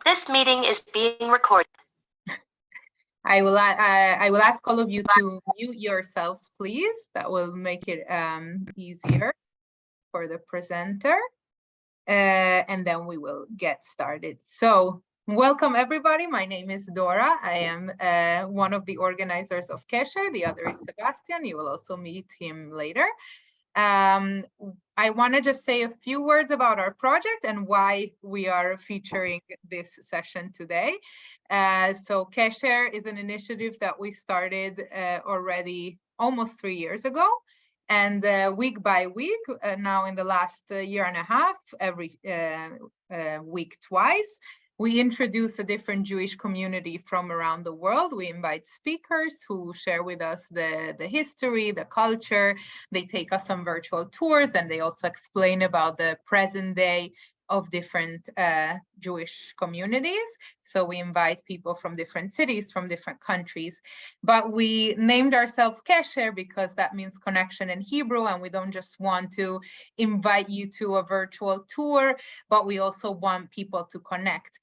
This meeting is being recorded. I will ask all of you to mute yourselves, please. That will make it easier for the presenter. And then we will get started. So welcome everybody. My name is Dora. I am one of the organizers of Kesher. The other is Sebastian. You will also meet him later. I want to just say a few words about our project and why we are featuring this session today. So Kesher is an initiative that we started already almost 3 years ago. And week by week, now in the last year and a half, every week twice, we introduce a different Jewish community from around the world. We invite speakers who share with us the history, the culture. They take us on virtual tours, and they also explain about the present day of different Jewish communities. So we invite people from different cities, from different countries. But we named ourselves Kesher because that means connection in Hebrew, and we don't just want to invite you to a virtual tour, but we also want people to connect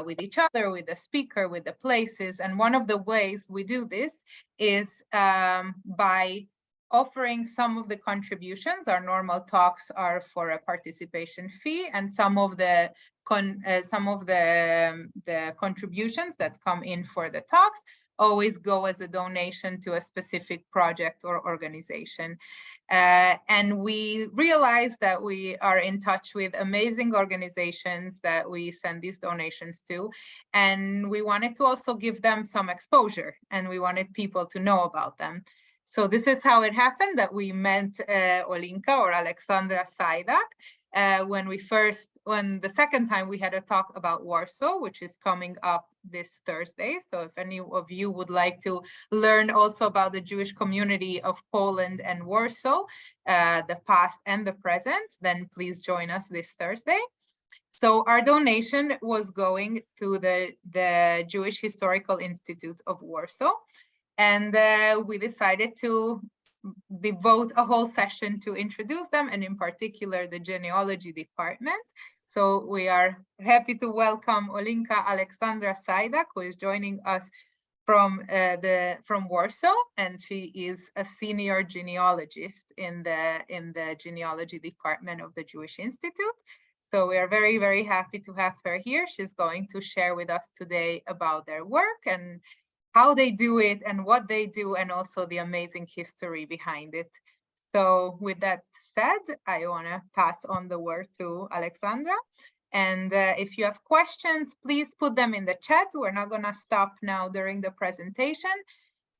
with each other, with the speaker, with the places. And one of the ways we do this is by offering some of the contributions. Our normal talks are for a participation fee, and some of the contributions that come in for the talks always go as a donation to a specific project or organization. And we realize that we are in touch with amazing organizations that we send these donations to, and we wanted to also give them some exposure, and we wanted people to know about them. So this is how it happened that we met Olinka or Alexandra Sajdak when the second time we had a talk about Warsaw, which is coming up this Thursday. So if any of you would like to learn also about the Jewish community of Poland and Warsaw, the past and the present, then please join us this Thursday. So our donation was going to the Jewish Historical Institute of Warsaw. And we decided to devote a whole session to introduce them, and in particular the genealogy department. So we are happy to welcome Olinka Alexandra Sajdak, who is joining us from Warsaw, and she is a senior genealogist in the genealogy department of the Jewish Institute. So we are very, very happy to have her here. She's going to share with us today about their work and how they do it and what they do, and also the amazing history behind it. So with that said, I want to pass on the word to Alexandra. And if you have questions, please put them in the chat. We're not going to stop now during the presentation.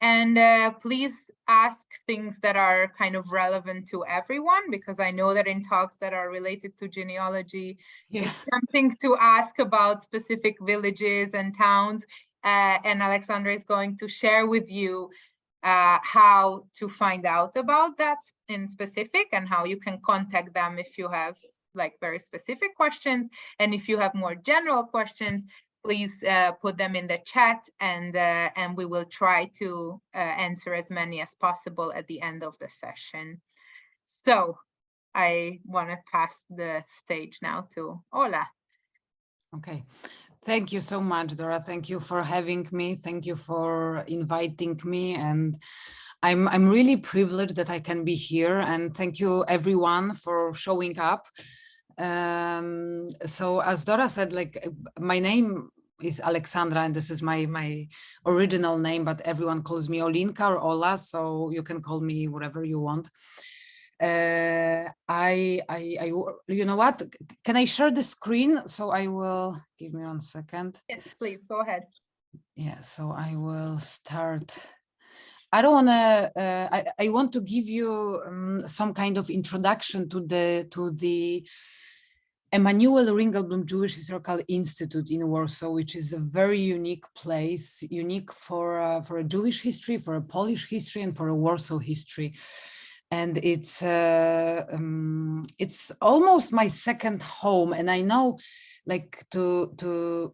And please ask things that are kind of relevant to everyone, because I know that in talks that are related to genealogy, it's something to ask about specific villages and towns. And Alexandra is going to share with you how to find out about that in specific, and how you can contact them if you have like very specific questions. And if you have more general questions, please put them in the chat, and we will try to answer as many as possible at the end of the session. So I want to pass the stage now to Ola. Okay. Thank you so much, Dora. Thank you for having me. Thank you for inviting me. And I'm really privileged that I can be here. And thank you everyone for showing up. So as Dora said, like my name is Alexandra, and this is my original name, but everyone calls me Olinka or Ola, so you can call me whatever you want. You know what, can I share the screen? So I will, give me 1 second. Yes, please go ahead. Yeah, so I will start. I don't want to, I want to give you some kind of introduction to the Emanuel Ringelblum Jewish Historical Institute in Warsaw, which is a very unique place, unique for a Jewish history, for a Polish history, and for a Warsaw history. And it's almost my second home. And I know, like, to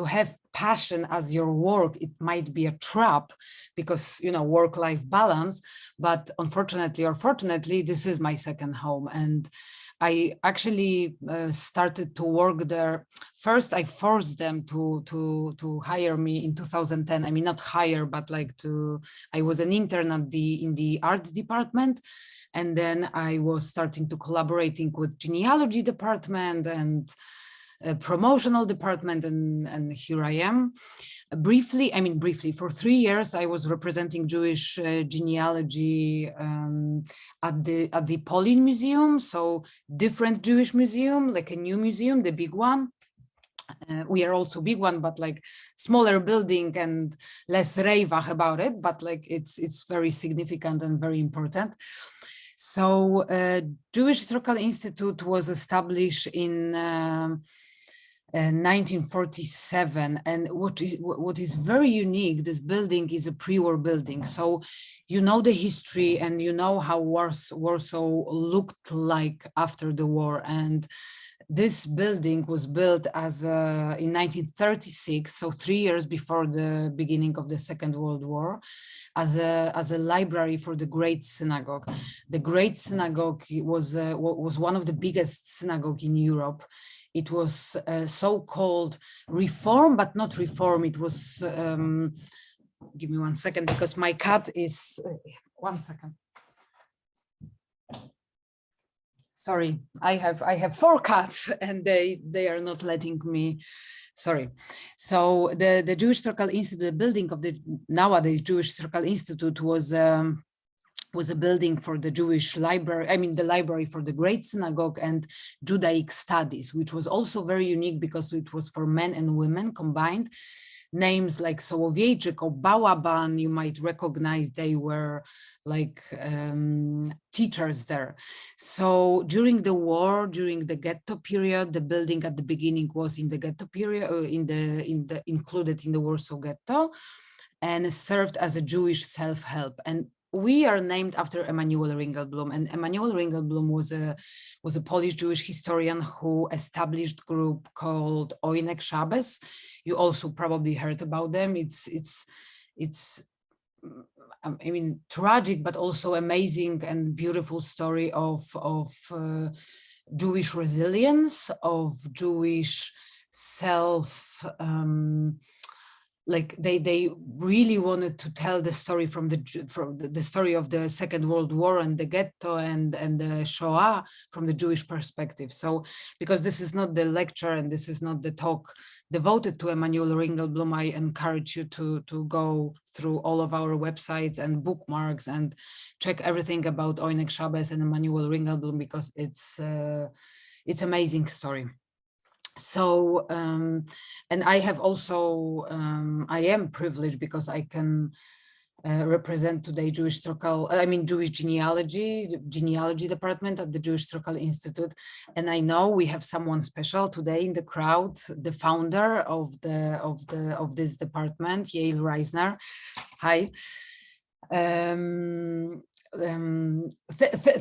have passion as your work, it might be a trap, because, you know, work-life balance. But unfortunately or fortunately, this is my second home. And I actually started to work there. First, I forced them to hire me in 2010. I mean, not hire, but like I was an intern in the art department. And then I was starting to collaborating with genealogy department and promotional department. And here I am. Briefly, for 3 years, I was representing Jewish genealogy at the Polin Museum. So different Jewish museum, like a new museum, the big one. We are also big one, but like smaller building and less reivach about it, but like it's very significant and very important. So Jewish Historical Institute was established in 1947, and what is very unique, this building is a pre-war building. So you know the history and you know how Warsaw looked like after the war. And this building was built as in 1936, so 3 years before the beginning of the Second World War, as a library for the Great Synagogue. The Great Synagogue was one of the biggest synagogue in Europe. It was so-called reform, but not reform. It was, give me 1 second, because my cat is, 1 second. Sorry, I have 4 cats and they are not letting me, sorry. So the Jewish Historical Institute, the building of the nowadays Jewish Historical Institute was a building for the Jewish library, the library for the Great Synagogue and Judaic Studies, which was also very unique because it was for men and women combined. Names like Sołowiejczyk or Bałaban, you might recognize, they were like teachers there. So during the war, during the ghetto period, the building at the beginning was in the ghetto period, included in the Warsaw Ghetto, and served as a Jewish self-help. And we are named after Emanuel Ringelblum, and Emanuel Ringelblum was a Polish Jewish historian who established a group called Oynek Szabes. You also probably heard about them. It's tragic, but also amazing and beautiful story of Jewish resilience, of Jewish self. Like they really wanted to tell the story from the story of the Second World War and the ghetto and the Shoah from the Jewish perspective. So because this is not the lecture and this is not the talk devoted to Emanuel Ringelblum, I encourage you to go through all of our websites and bookmarks and check everything about Oynek Szabes and Emanuel Ringelblum, because it's amazing story. So, and I have also, I am privileged because I can represent today Jewish genealogy department at the Jewish Historical Institute. And I know we have someone special today in the crowd, the founder of this department, Yael Reisner. Hi.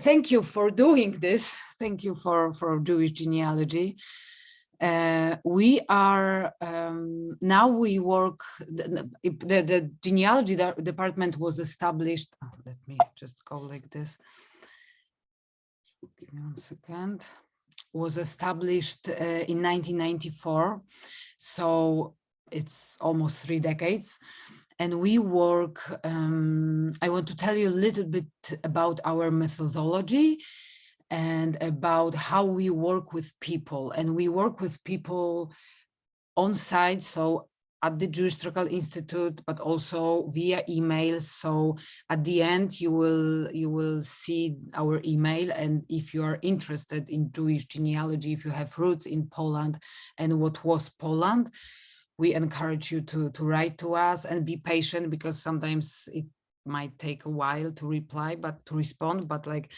Thank you for doing this. Thank you for Jewish genealogy. We are now we work, the genealogy department was established. Oh, let me just go like this. Give me 1 second. Was established in 1994. So it's almost 3 decades. And we work, I want to tell you a little bit about our methodology and about how we work with people. And we work with people on site, so at the Jewish Historical Institute, but also via email. So at the end, you will see our email. And if you are interested in Jewish genealogy, if you have roots in Poland and what was Poland, we encourage you to write to us and be patient, because sometimes it might take a while to respond, but like,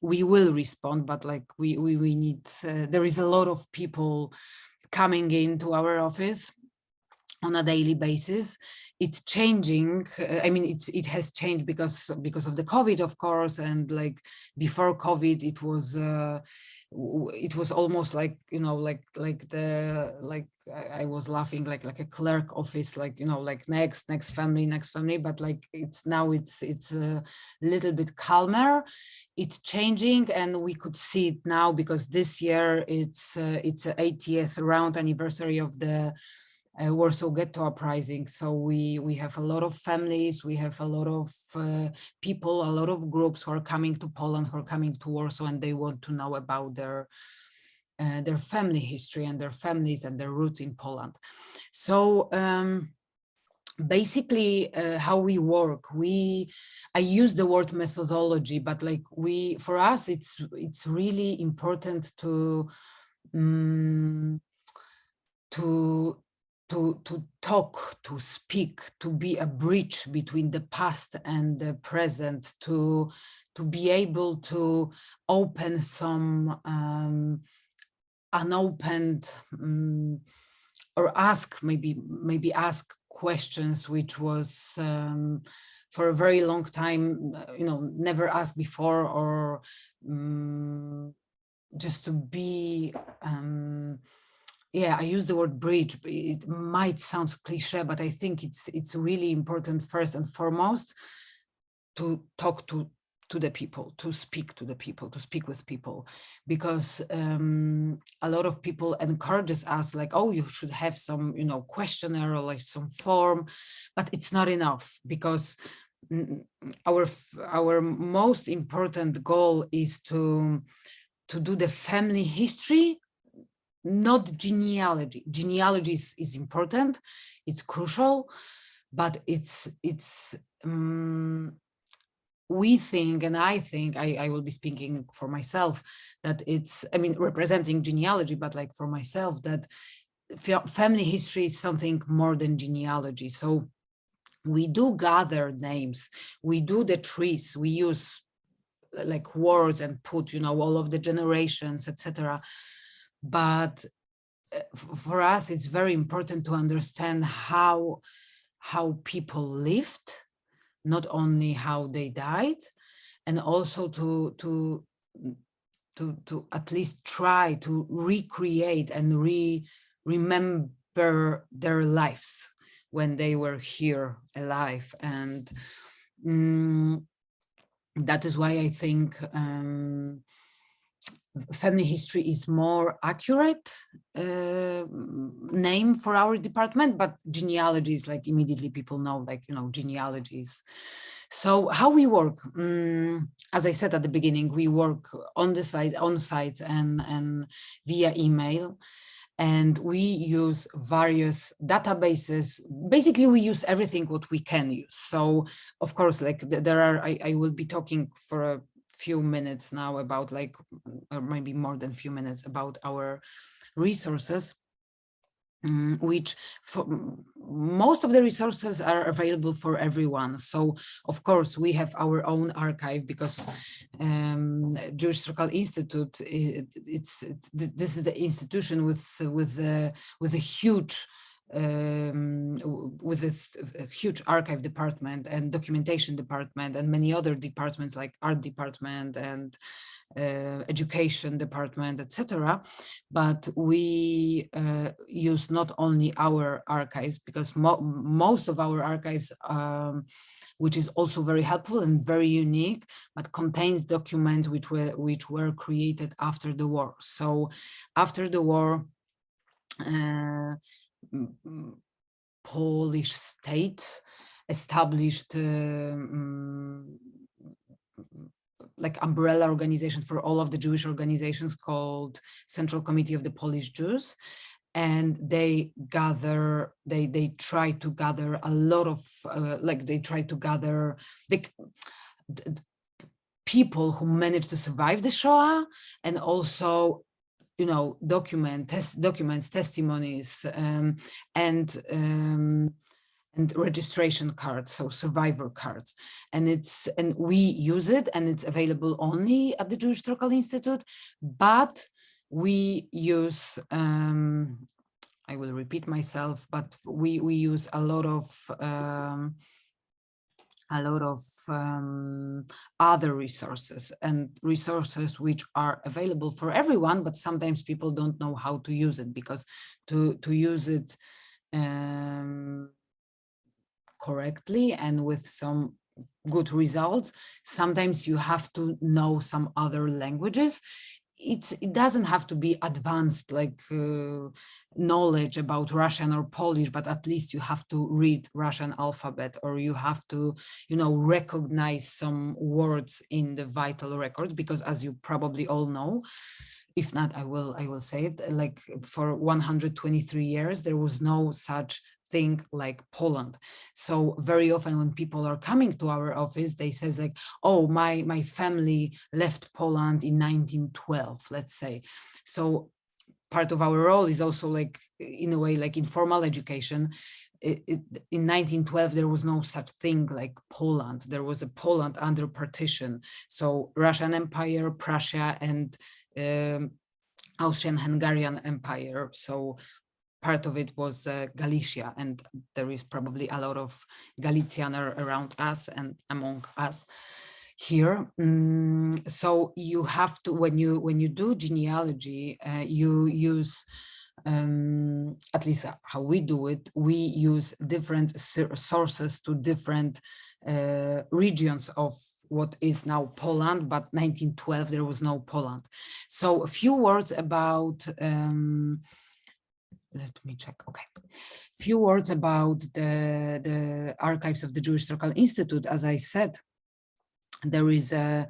we will respond, but like we need, there is a lot of people coming into our office. on a daily basis. It's changing. I mean, it has changed because of the COVID, of course, and like before COVID, it was almost like, you know, like I was laughing, like a clerk office, like, you know, like next family, but like it's a little bit calmer. It's changing, and we could see it now because this year it's a 80th round anniversary of the Warsaw Ghetto Uprising. So we have a lot of families, we have a lot of people, a lot of groups who are coming to Poland, who are coming to Warsaw, and they want to know about their family history and their families and their roots in Poland. So basically how we work, I use the word methodology, but like for us it's really important to talk, to speak, to be a bridge between the past and the present, to be able to open some unopened or maybe ask questions which was for a very long time, you know, never asked before, or just to be yeah, I use the word bridge. It might sound cliche, but I think it's really important first and foremost to talk to the people, to speak to the people, to speak with people, because a lot of people encourages us like, oh, you should have some, you know, questionnaire or like some form, but it's not enough, because our most important goal is to do the family history, not genealogy. Genealogy is important, it's crucial, but we think, and I think, I will be speaking for myself, that it's, I mean, representing genealogy, but like for myself, that family history is something more than genealogy. So we do gather names, we do the trees, we use like words and put, you know, all of the generations, etc. But for us, it's very important to understand how people lived, not only how they died, and also to at least try to recreate and remember their lives when they were here alive. And that is why I think family history is more accurate name for our department, but genealogy is like immediately people know, like, you know, genealogies. So how we work, as I said at the beginning, we work on the site, on sites and via email, and we use various databases. Basically, we use everything what we can use. So of course, like there are, I will be talking for a few minutes now about like, or maybe more than few minutes, about our resources, which for most of the resources are available for everyone. So of course we have our own archive, because Jewish Historical Institute, this is the institution with a huge huge archive department and documentation department and many other departments like art department and education department, etc. But we use not only our archives, because most of our archives, which is also very helpful and very unique, but contains documents which were created after the war. So after the war, Polish state established like umbrella organization for all of the Jewish organizations called Central Committee of the Polish Jews, and they try to gather a lot of people who managed to survive the Shoah, and also, you know, documents, testimonies, and registration cards, so survivor cards, and we use it, and it's available only at the Jewish Historical Institute. But we use, I I will repeat myself, but we use a lot of other resources, and resources which are available for everyone, but sometimes people don't know how to use it, because to use it correctly and with some good results, sometimes you have to know some other languages. It doesn't have to be advanced like knowledge about Russian or Polish, but at least you have to read Russian alphabet, or you have to, you know, recognize some words in the vital records, because as you probably all know, if not, I will say it, like for 123 years, there was no such thing like Poland. So very often when people are coming to our office, they says like, oh, my family left Poland in 1912, let's say. So part of our role is also like, in a way, like informal education. In 1912, there was no such thing like Poland. There was a Poland under partition. So Russian Empire, Prussia, and Austrian-Hungarian Empire. So part of it was Galicia, and there is probably a lot of Galician around us and among us here. So you have to, when you do genealogy, you use, at least how we do it, we use different sources to different regions of what is now Poland, but 1912 there was no Poland. So a few words about let me check. Okay, few words about the archives of the Jewish Historical Institute. As I said, there is a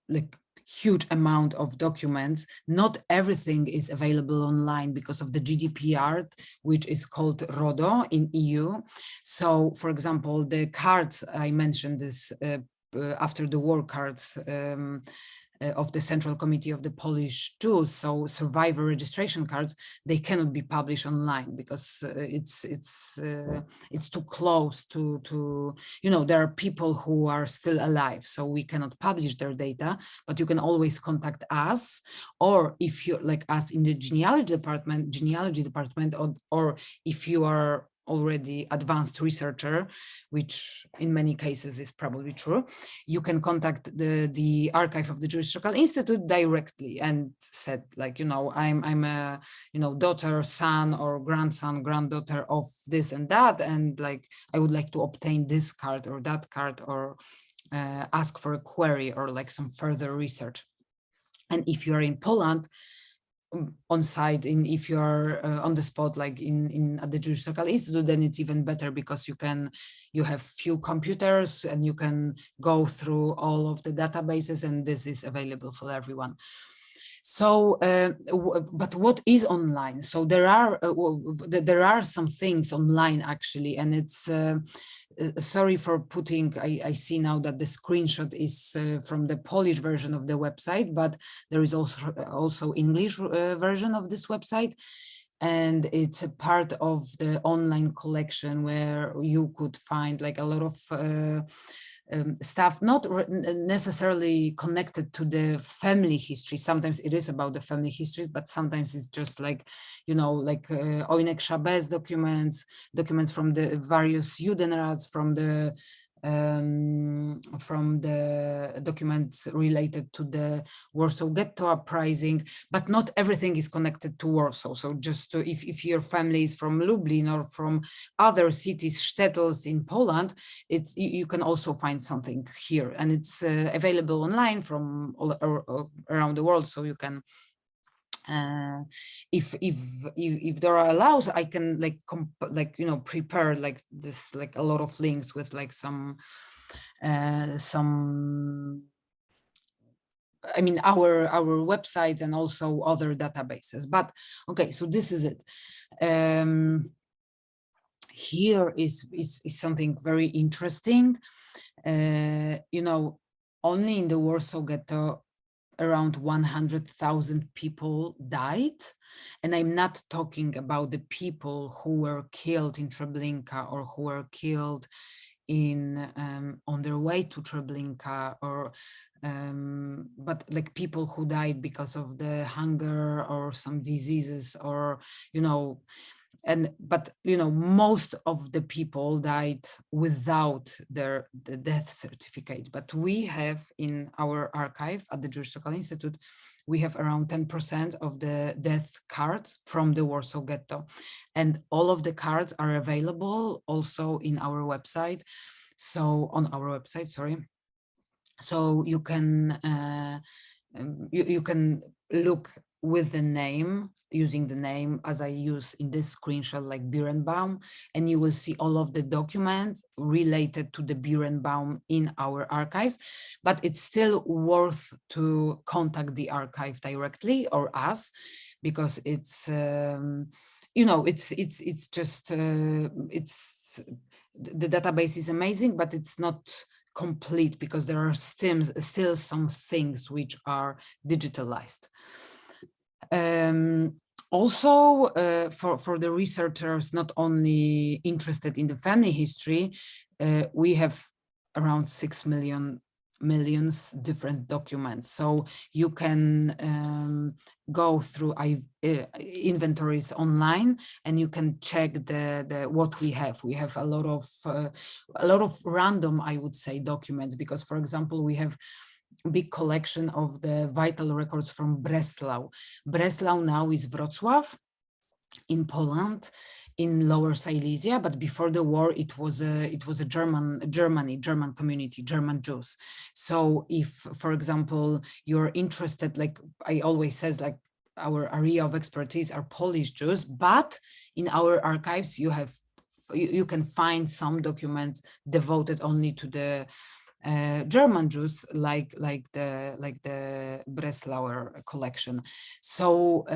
like huge amount of documents. Not everything is available online because of the GDPR, which is called RODO in EU. So, for example, the cards I mentioned, this after the war cards of the Central Committee of the Polish Jews, so survivor registration cards, they cannot be published online because it's too close to, you know, there are people who are still alive, so we cannot publish their data, but you can always contact us, or if you like us in the genealogy department, or if you are already advanced researcher, which in many cases is probably true, you can contact the archive of the Jewish Historical Institute directly and said, like, you know, I'm a, you know, daughter, son, or grandson, granddaughter of this and that, and like I would like to obtain this card or that card, or ask for a query or like some further research. And if you are in Poland, on site, if you are on the spot, like at the Jewish Historical Institute, then it's even better because you have few computers and you can go through all of the databases, and this is available for everyone. So, but what is online? So there are some things online actually, and it's sorry for putting. I see now that the screenshot is from the Polish version of the website, but there is also English version of this website. And it's a part of the online collection where you could find like a lot of stuff, not necessarily connected to the family history. Sometimes it is about the family history, but sometimes it's just like, you know, like Oynek Szabez documents from the various Judenrats, from the documents related to the Warsaw Ghetto uprising, but not everything is connected to Warsaw. So just if your family is from Lublin or from other cities, shtetls in Poland, you can also find something here, and it's available online from all around the world. So you can, if there are allows, I can like you know, prepare like this, like a lot of links with like some I mean our website and also other databases. But okay, so this is it. Here is something very interesting. You know, only in the Warsaw Ghetto around 100,000 people died. And I'm not talking about the people who were killed in Treblinka or who were killed on their way to Treblinka, or but like people who died because of the hunger or some diseases, or, you know, but you know, most of the people died without the death certificate. But we have in our archive at the Jewish Historical Institute, we have around 10% of the death cards from the Warsaw Ghetto, and all of the cards are available also in our website. So on our website, sorry. So you can you can look with the name, using the name as I use in this screenshot, like Birnbaum, and you will see all of the documents related to the Birnbaum in our archives. But it's still worth to contact the archive directly or us, because it's you know, it's just it's the database is amazing, but it's not complete because there are still some things which are digitalized. Also, for the researchers not only interested in the family history, we have around 6 millions different documents. So you can go through inventories online, and you can check the what we have. We have a lot of random, I would say, documents, because, for example, we have big collection of the vital records from Breslau. Breslau now is Wrocław in Poland, in Lower Silesia, but before the war it was a German community, German Jews. So if, for example, you're interested, like I always says, like our area of expertise are Polish Jews, but in our archives you can find some documents devoted only to the German Jews, like the Breslauer collection. So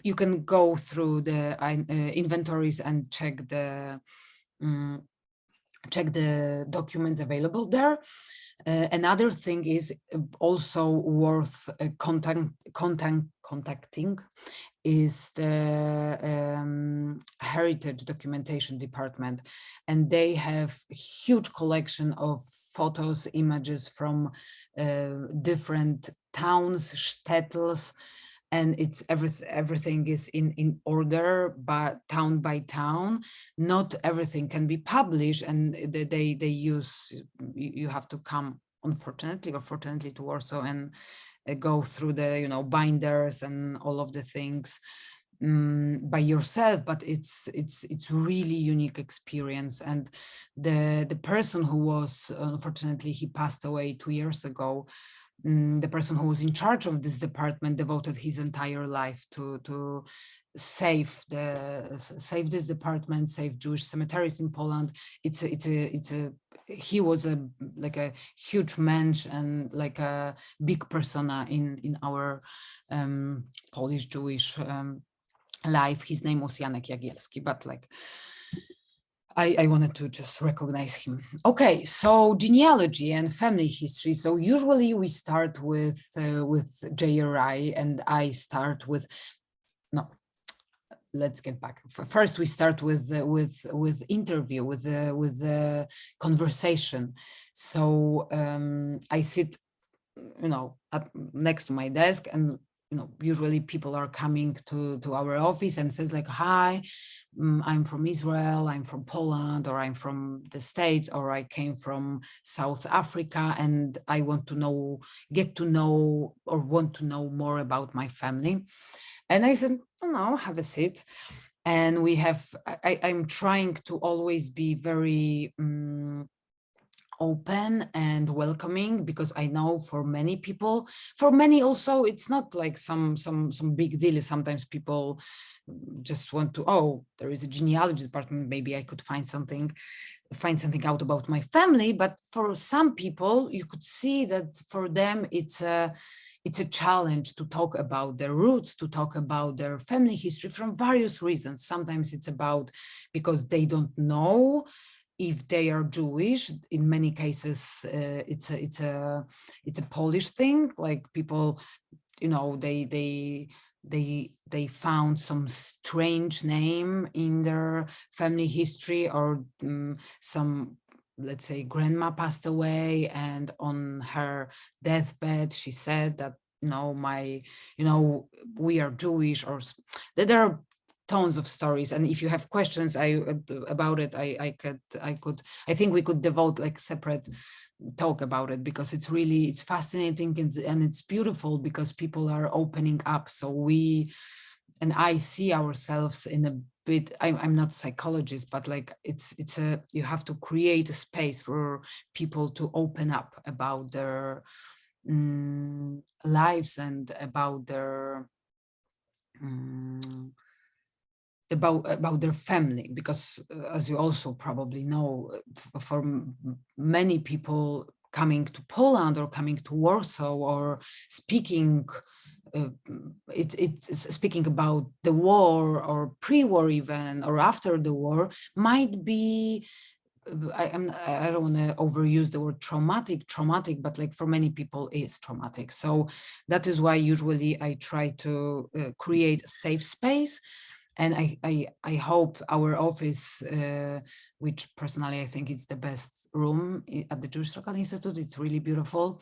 you can go through the inventories and check the documents available there. Another thing is also worth contacting is the Heritage Documentation Department, and they have a huge collection of photos, images from different towns, shtetls, and it's everything is in order, but town by town. Not everything can be published, and they use, you have to come, unfortunately or fortunately, to Warsaw and go through the, you know, binders and all of the things by yourself. But it's really unique experience. And the person who was, unfortunately, he passed away 2 years ago. The person who was in charge of this department devoted his entire life to save this department, save Jewish cemeteries in Poland. He was like a huge mensch and like a big persona in our Polish Jewish life. His name was Janek Jagielski, but like I wanted to just recognize him. Okay, so genealogy and family history. So usually we start with JHI, and I start with, no, let's get back. First, we start with interview, with the conversation. So I sit, you know, next to my desk, and you know, usually people are coming to our office and says like, hi, I'm from Israel, I'm from Poland, or I'm from the States, or I came from South Africa, and I want to get to know or want to know more about my family. And I said, oh, no, have a seat. And we have, I'm trying to always be very open and welcoming, because I know for many people, for many also, it's not like some big deal. Sometimes people just want to, oh, there is a genealogy department, maybe I could find something out about my family. But for some people, you could see that for them it's a challenge to talk about their roots, to talk about their family history, from various reasons. Sometimes it's about because they don't know if they are Jewish. In many cases, it's a Polish thing. Like people, you know, they found some strange name in their family history, or some, let's say, grandma passed away, and on her deathbed she said that, no, we are Jewish, or that there are tons of stories, and if you have questions about it, I think we could devote like separate talk about it, because it's fascinating, and it's beautiful because people are opening up. So we, and I see ourselves in a bit, I'm not a psychologist, but like you have to create a space for people to open up about their lives and about their about their family, because as you also probably know, for many people coming to Poland or coming to Warsaw or speaking it's speaking about the war or pre-war even or after the war might be, I don't want to overuse the word traumatic, but like for many people it's traumatic. So that is why usually I try to create a safe space. And I hope our office, which personally I think it's the best room at the Jewish Local Institute, it's really beautiful.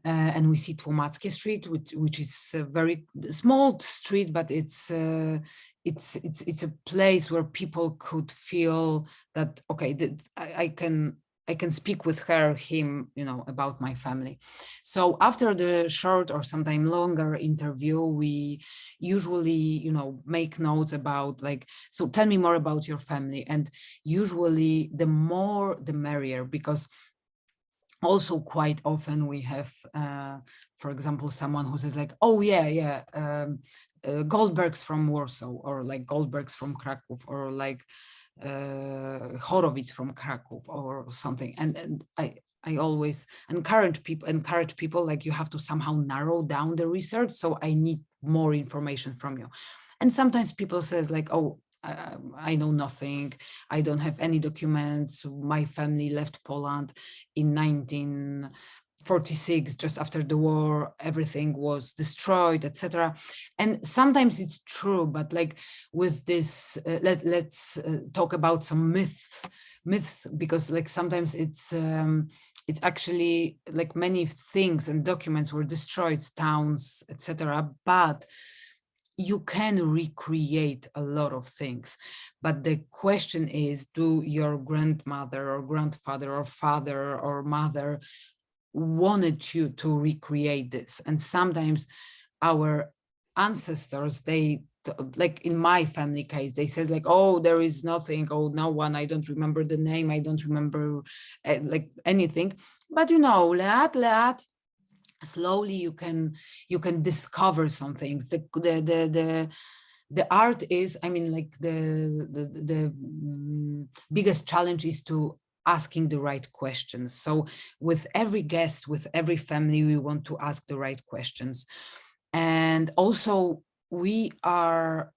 And we see Tłomackie Street, which is a very small street, but it's a place where people could feel that, okay, I can speak with him, about my family. So after the short or sometime longer interview, we usually, make notes about like, so tell me more about your family. And usually the more the merrier, because also quite often we have, for example, someone who says like, oh yeah, Goldbergs from Warsaw, or like Goldbergs from Kraków, or like Horowitz from Kraków or something. And I always encourage people like, you have to somehow narrow down the research. So I need more information from you. And sometimes people says like, oh, I know nothing. I don't have any documents. My family left Poland in 1946, just after the war. Everything was destroyed, etc. And sometimes it's true, but like with this, let's talk about some myths, because like sometimes it's actually like many things and documents were destroyed, towns, etc. But you can recreate a lot of things. But the question is, do your grandmother or grandfather or father or mother wanted you to recreate this? And sometimes our ancestors, they, like in my family case, they says like, oh, there is nothing, oh, no one, I don't remember the name, I don't remember like anything. But leat, slowly you can discover some things. The art is, I mean, like the biggest challenge is to asking the right questions. So with every guest, with every family, we want to ask the right questions. And also we are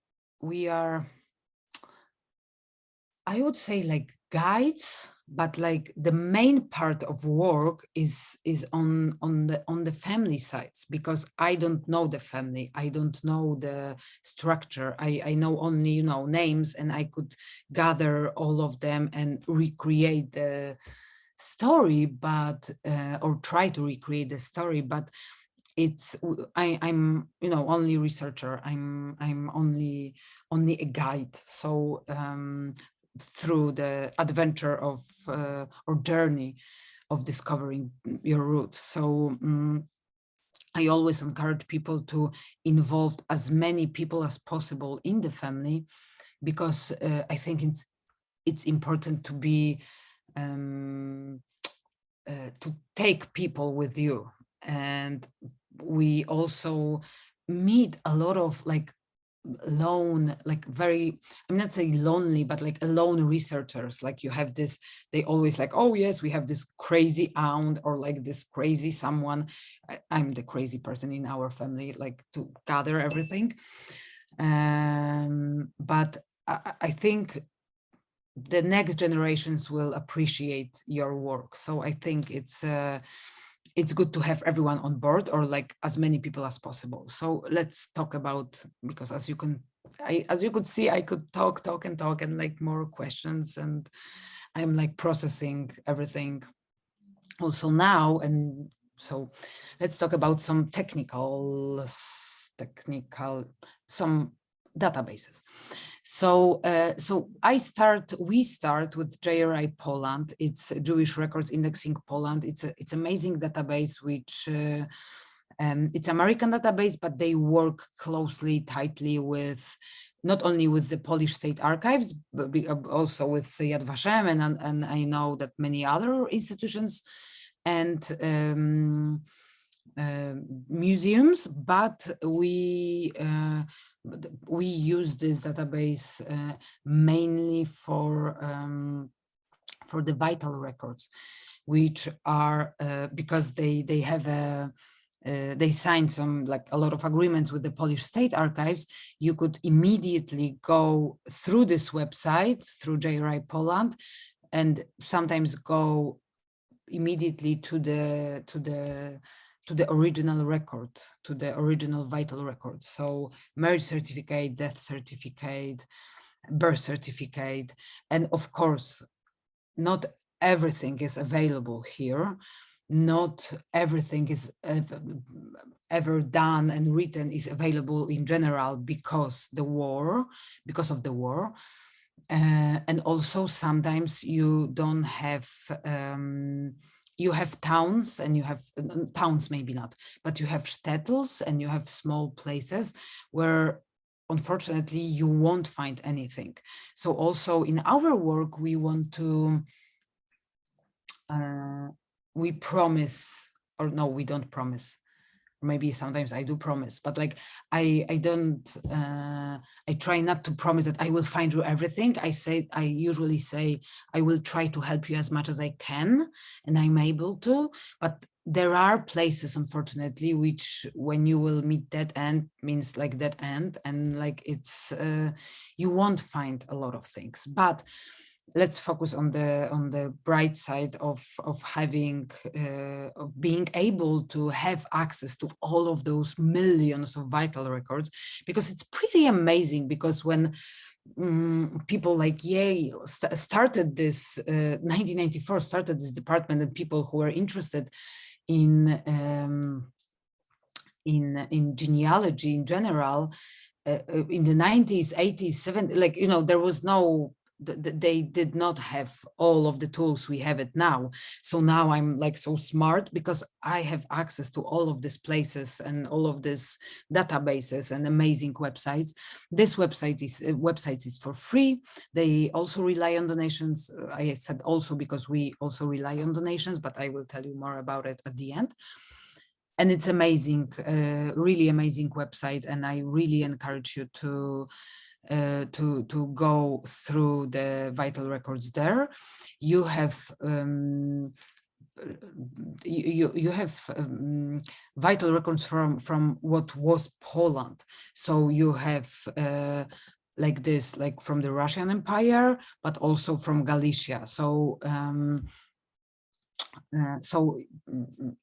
I would say like guides, but like the main part of work is on the family sides, because I don't know the family, I don't know the structure. I know only names, and I could gather all of them and recreate the story, but or try to recreate the story. But I'm only researcher. I'm only a guide. So through the adventure of or journey of discovering your roots. So I always encourage people to involve as many people as possible in the family, because I think it's important to be to take people with you. And we also meet a lot of like lone, like very, I'm not saying lonely, but like alone researchers. Like you have this, they always like, oh yes, we have this crazy aunt, or like this crazy someone. I'm the crazy person in our family, like to gather everything. But I think the next generations will appreciate your work. So I think it's good to have everyone on board, or like as many people as possible. So let's talk about, because as you could see, I could talk and like more questions, and I'm like processing everything also now. And so let's talk about some technical, some databases. So we start with JRI Poland. It's Jewish Records Indexing Poland. It's amazing database, which it's American database, but they work closely, tightly with not only with the Polish State Archives, but also with Yad Vashem, and I know that many other institutions and museums, but we use this database mainly for the vital records, which are because they have they signed a lot of agreements with the Polish State Archives. You could immediately go through this website, through JRI Poland, and sometimes go immediately to the original record, to the original vital record. So marriage certificate, death certificate, birth certificate, and of course, not everything is available here. Not everything is ever done and written is available in general because of the war. And also sometimes you don't have, you have towns, and you have towns, maybe not, but you have shtetls and you have small places where unfortunately you won't find anything. So also in our work, we want to, we promise, or no, we don't promise. Maybe sometimes I do promise, but like I try not to promise that I will find you everything. I usually say I will try to help you as much as I can, and I'm able to. But there are places, unfortunately, which when you will meet dead end means like dead end, and like it's you won't find a lot of things. But let's focus on the bright side of having of being able to have access to all of those millions of vital records, because it's pretty amazing. Because when people like Yale started this 1994 started this department, and people who were interested in genealogy in general in the 90s, 80s, 70s, like, you know, there was no, they did not have all of the tools we have it now. So now I'm like so smart because I have access to all of these places and all of these databases and amazing websites. This website is for free. They also rely on donations. I said also because we also rely on donations, but I will tell you more about it at the end. And it's amazing, really amazing website, and I really encourage you to go through the vital records there. You have you have vital records from what was Poland. So you have like this, like from the Russian Empire, but also from Galicia. So so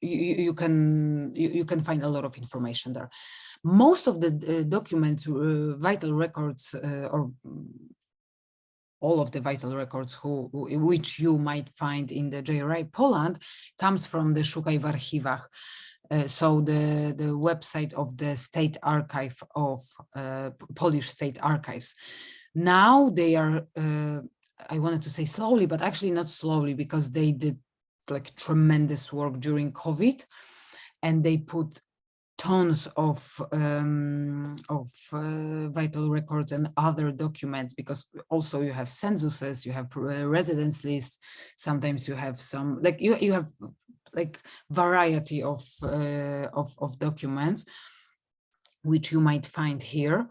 you can find a lot of information there. Most of the documents, vital records, or all of the vital records which you might find in the JRI Poland comes from the Szukaj w Archiwach. So the website of the State Archive of Polish State Archives. Now they are, I wanted to say slowly, but actually not slowly, because they did like tremendous work during COVID, and they put tons of vital records and other documents, because also you have censuses, you have residence lists, sometimes you have some, like you have like variety of documents which you might find here.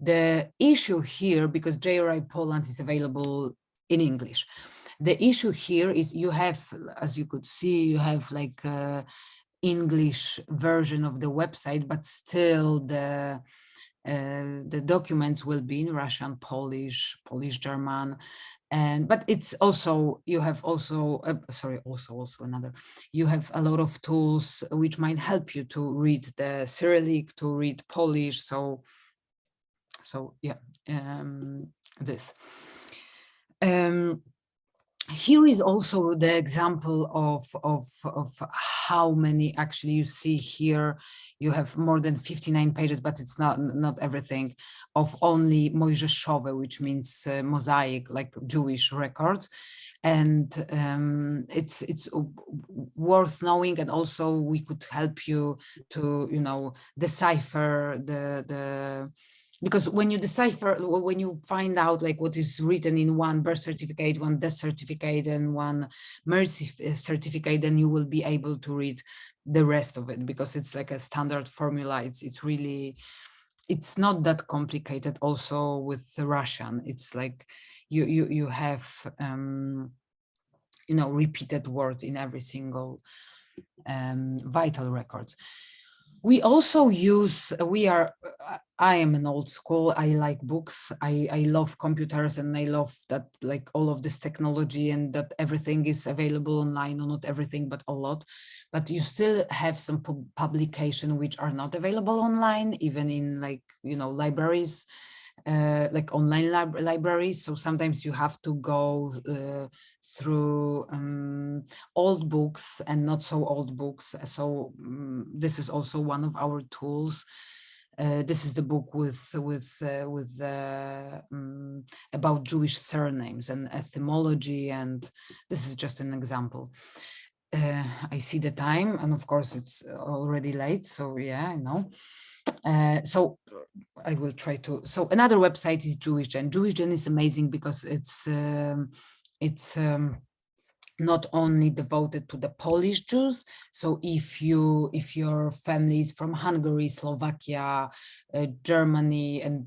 The issue here, because JRI Poland is available in English, the issue here is you have, as you could see, you have like English version of the website, but still the documents will be in Russian, Polish, German, and but it's also, you have also another, you have a lot of tools which might help you to read the Cyrillic, to read Polish. So yeah, this. here is also the example of how many actually you see here. You have more than 59 pages, but it's not everything, of only Mojżeszowe, which means Mosaic, like Jewish records. And it's worth knowing, and also we could help you to, you know, decipher the because when you decipher, when you find out like what is written in one birth certificate, one death certificate, and one mercy certificate, then you will be able to read the rest of it, because it's like a standard formula. It's really, it's not that complicated. Also with the Russian, it's like you have you know, repeated words in every single vital records. We also use, I am an old school, I like books, I love computers, and I love that like all of this technology and that everything is available online, or not everything, but a lot. But you still have some publication which are not available online, even in like, you know, libraries, like online libraries. So sometimes you have to go through old books and not so old books. So this is also one of our tools. This is the book with about Jewish surnames and etymology, and this is just an example. I see the time, and of course it's already late, so yeah, I know. So I will try to. So another website is JewishGen. JewishGen is amazing because it's not only devoted to the Polish Jews. So if your family is from Hungary, Slovakia, Germany, and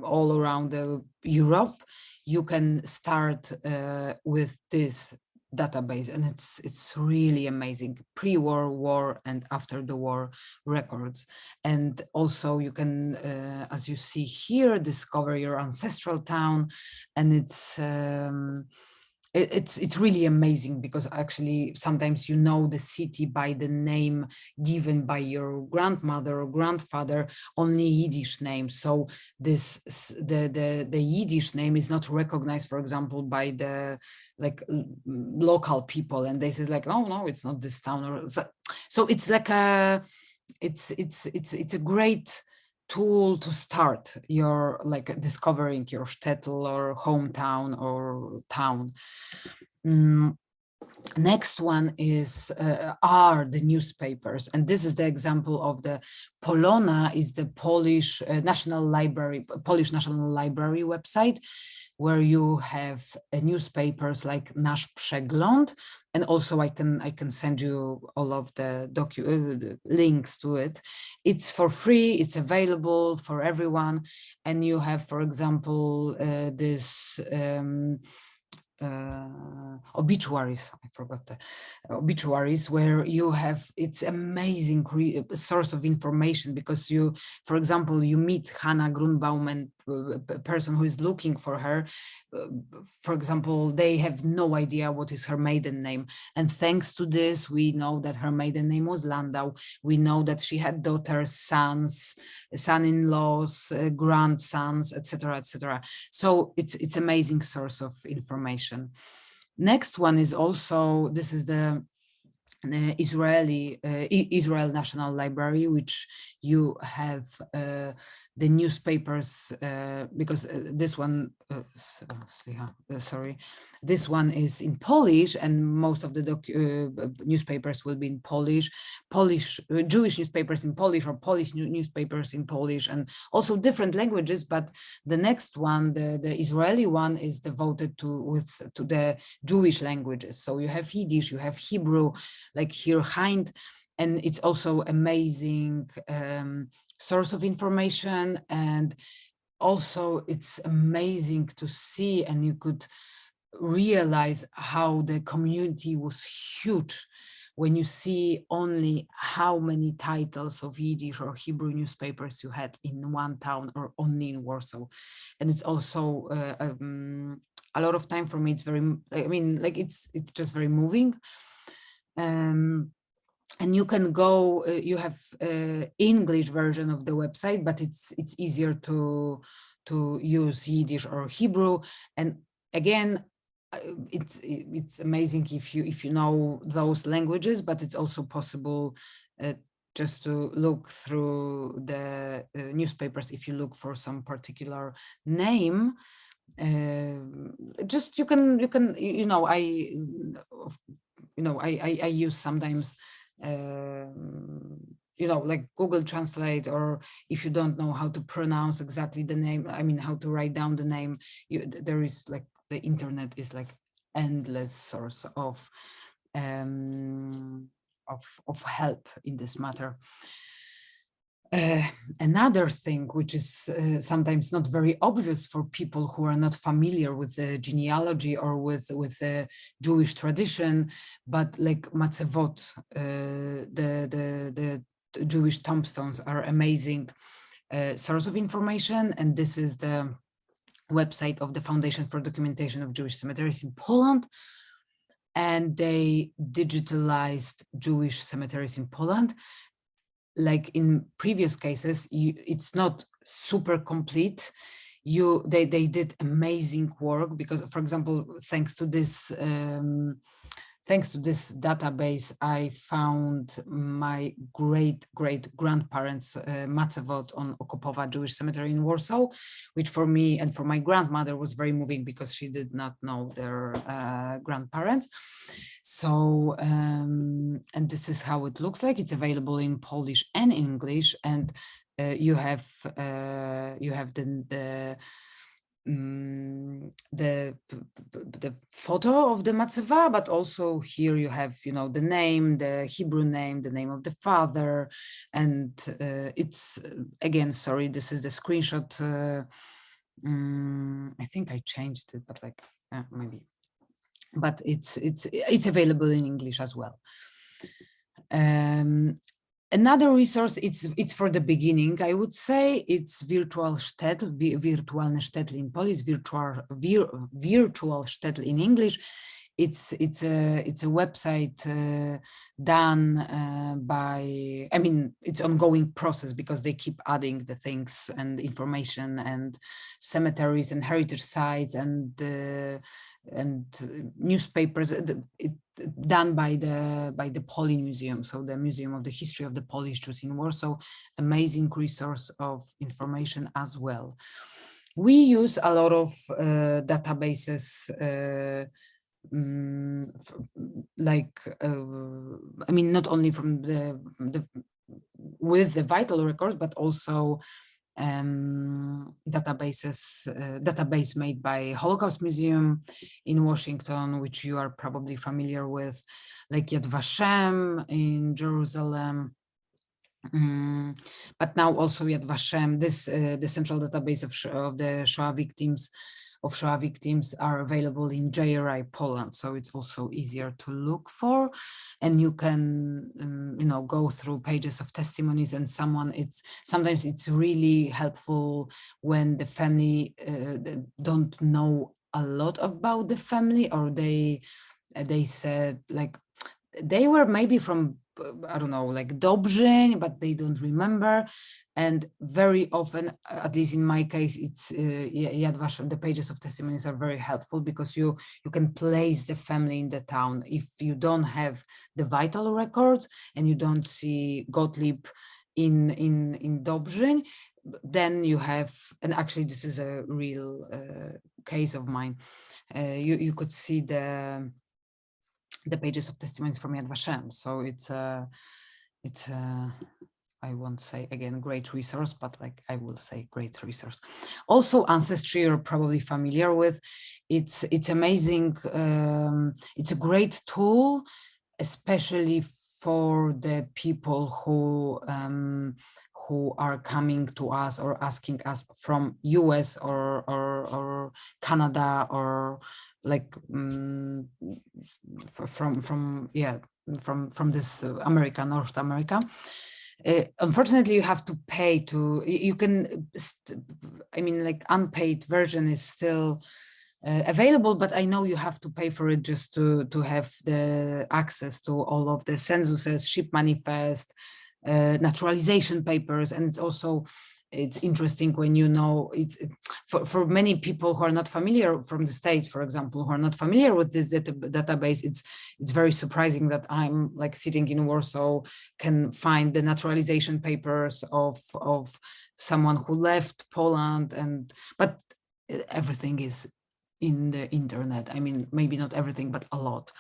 all around Europe, you can start with this database, and it's really amazing. Pre-war, war, and after the war records. And also you can, as you see here, discover your ancestral town, and it's really amazing, because actually sometimes you know the city by the name given by your grandmother or grandfather, only Yiddish name. So this the Yiddish name is not recognized, for example, by the like local people, and they say like, oh no, it's not this town. Or so it's like a it's a great tool to start your like discovering your shtetl or hometown or town. Next one is are the newspapers, and this is the example of the Polona, is the Polish National Library, Polish National Library website, where you have newspapers like Nasz Przegląd, and also I can send you all of the links to it. It's for free, it's available for everyone, and you have, for example, this obituaries, I forgot the obituaries, where you have, it's amazing source of information, because you, for example, you meet Hannah Grunbaum, and person who is looking for her, for example, they have no idea what is her maiden name, and thanks to this we know that her maiden name was Landau. We know that she had daughters, sons, son-in-laws, grandsons, etc., etc. So it's amazing source of information. Next one is also, this is the Israeli Israel National Library, which you have the newspapers, because this one sorry, this one is in Polish, and most of the newspapers will be in Polish, Jewish newspapers in Polish, or Polish newspapers in Polish, and also different languages. But the next one, the Israeli one, is devoted to the Jewish languages. So you have Yiddish, you have Hebrew, like here Hind, and it's also amazing source of information. And also it's amazing to see, and you could realize how the community was huge when you see only how many titles of Yiddish or Hebrew newspapers you had in one town, or only in Warsaw. And it's also a lot of time for me. It's very, I mean, like it's just very moving. And you can go, you have English version of the website, but it's easier to use Yiddish or Hebrew. And again, it's amazing if you know those languages, but it's also possible just to look through the newspapers. If you look for some particular name, just you can I use sometimes like Google Translate, or if you don't know how to pronounce exactly the name, I mean how to write down the name, there is like the internet is like endless source of help in this matter. Another thing which is sometimes not very obvious for people who are not familiar with the genealogy or with the Jewish tradition, but like matzevot, the Jewish tombstones are amazing source of information, and this is the website of the Foundation for Documentation of Jewish Cemeteries in Poland, and they digitalized Jewish cemeteries in Poland. Like in previous cases, it's not super complete. They did amazing work because, for example, thanks to this database, I found my great grandparents' matzevot on Okopowa Jewish Cemetery in Warsaw, which for me and for my grandmother was very moving because she did not know their grandparents. So, and this is how it looks like. It's available in Polish and English, and you have the photo of the matzeva, but also here you have, the name, the Hebrew name, the name of the father, and it's again, sorry, this is the screenshot. I think I changed it, but like maybe, but it's available in English as well. Another resource, it's for the beginning, I would say, it's Virtual Shtetl, Wirtualny Shtetl in Polish, Virtual Shtetl in English. It's a website done by, I mean, it's ongoing process because they keep adding the things and information and cemeteries and heritage sites and newspapers. Done by the Poli Museum, so the Museum of the History of the Polish Jews in Warsaw. Amazing resource of information as well. We use a lot of databases, I mean, not only from with the vital records, but also database made by Holocaust Museum in Washington, which you are probably familiar with, like Yad Vashem in Jerusalem. But now also Yad Vashem, the central database of the Shoah victims are available in JHI Poland, so it's also easier to look for, and you can go through pages of testimonies, and sometimes it's really helpful when the family don't know a lot about the family, or they said like they were maybe from, I don't know, like Dobrzyn, but they don't remember. And very often, at least in my case, it's Yad Vashem, the pages of testimonies are very helpful because you can place the family in the town. If you don't have the vital records and you don't see Gottlieb in Dobrzyn, then you have, and actually this is a real case of mine, you could see the pages of testimonies from Yad Vashem. So it's I won't say again great resource, but like I will say great resource. Also, Ancestry you're probably familiar with. It's amazing. It's a great tool, especially for the people who are coming to us or asking us from US or Canada, or like from this North America. Unfortunately, you have to pay to, you can, I mean, like unpaid version is still available, but I know you have to pay for it just to have the access to all of the censuses, ship manifest, naturalization papers, and it's also it's interesting when you know for many people who are not familiar from the States, for example, who are not familiar with this database, it's very surprising that I'm like sitting in Warsaw, can find the naturalization papers of someone who left Poland, but everything is in the internet. I mean, maybe not everything, but a lot.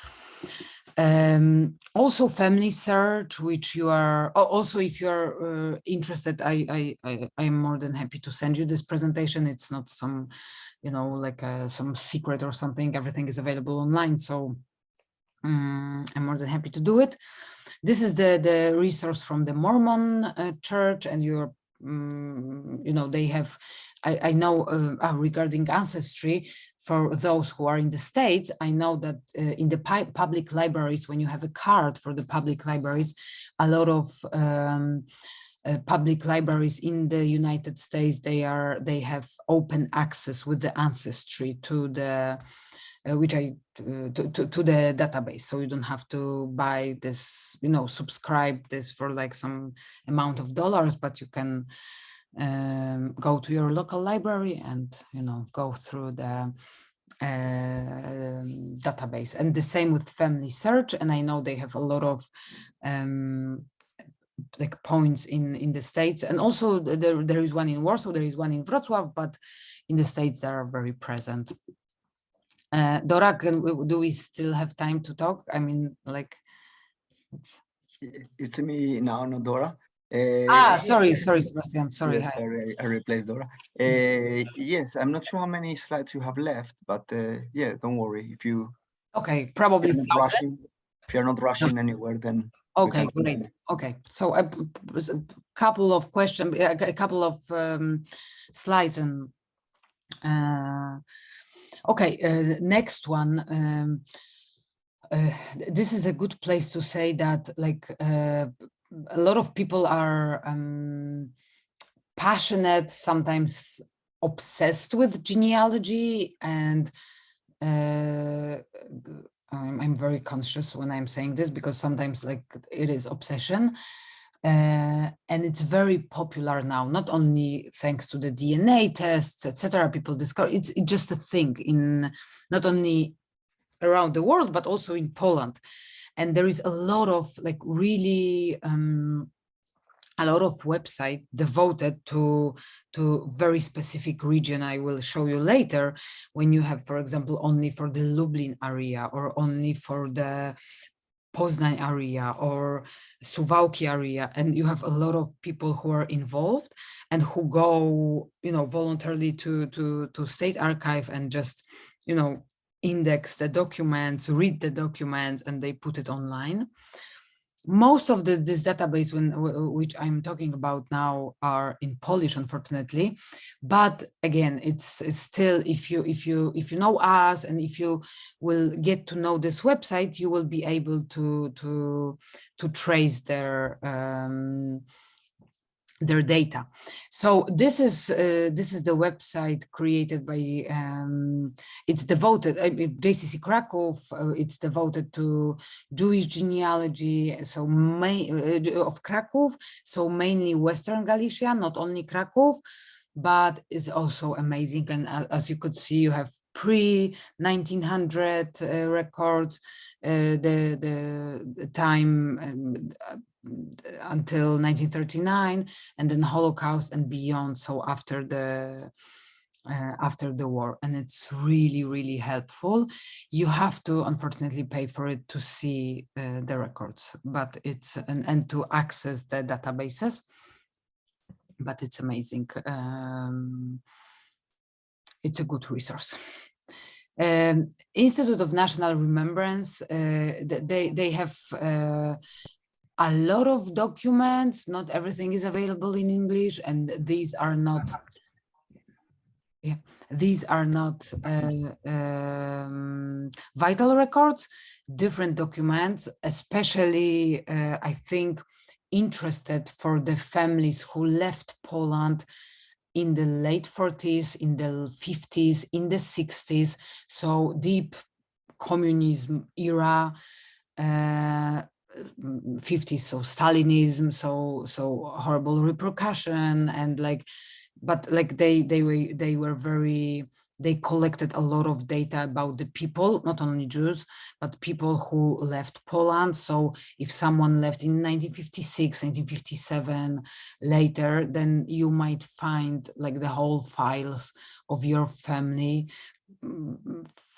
Also family search, which you are also, if you're interested, I am more than happy to send you this presentation. It's not some, you know, like some secret or something. Everything is available online, so I'm more than happy to do it. This is the resource from the Mormon church, and you're you know, they have, I know regarding Ancestry, for those who are in the States, I know that in the public libraries, when you have a card for the public libraries, a lot of public libraries in the United States, they have open access with the Ancestry to the to the database, so you don't have to buy this, you know, subscribe this for like some amount of dollars, but you can go to your local library and, you know, go through the database. And the same with family search, and I know they have a lot of like points in the States, and also there is one in Warsaw, there is one in Wrocław, but in the States they are very present. Dora, do we still have time to talk? I mean, like, it's me now, not Dora. Sorry, Sebastian. Sorry. Yes, sorry, I replaced Dora. Yes, I'm not sure how many slides you have left, but yeah, don't worry. If you probably if you're not rushing anywhere, then okay, great. Okay, so a couple of questions, a couple of slides, and okay, next one. This is a good place to say that, like, a lot of people are passionate, sometimes obsessed with genealogy, and I'm very conscious when I'm saying this, because sometimes, like, it is obsession. And it's very popular now, not only thanks to the DNA tests, etc. People discover it's just a thing in not only around the world, but also in Poland. And there is a lot of, like, really a lot of website devoted to very specific region. I will show you later, when you have, for example, only for the Lublin area, or only for the Poznań area or Suwałki area, and you have a lot of people who are involved and who go, you know, voluntarily to State Archive and just, you know, index the documents, read the documents, and they put it online. Most of this database, which I'm talking about now, are in Polish, unfortunately. But again, it's still, if you know us, and if you will get to know this website, you will be able to trace their data. So this is the website created by it's devoted JCC Kraków. It's devoted to Jewish genealogy, so of Kraków, so mainly Western Galicia, not only Kraków, but it's also amazing. And as you could see, you have pre-1900 records, the time until 1939, and then Holocaust and beyond, so after the war. And it's really, really helpful. You have to, unfortunately, pay for it to see the records, but it's and to access the databases, but it's amazing. It's a good resource. Institute of National Remembrance, they have a lot of documents. Not everything is available in English, and these are not vital records. Different documents, especially I think interested for the families who left Poland in the late 40s, in the 50s, in the 60s, so deep communism era. 50s, so Stalinism, so horrible repercussion, and like, but like they were very, they collected a lot of data about the people, not only Jews, but people who left Poland. So if someone left in 1956, 1957, later, then you might find like the whole files of your family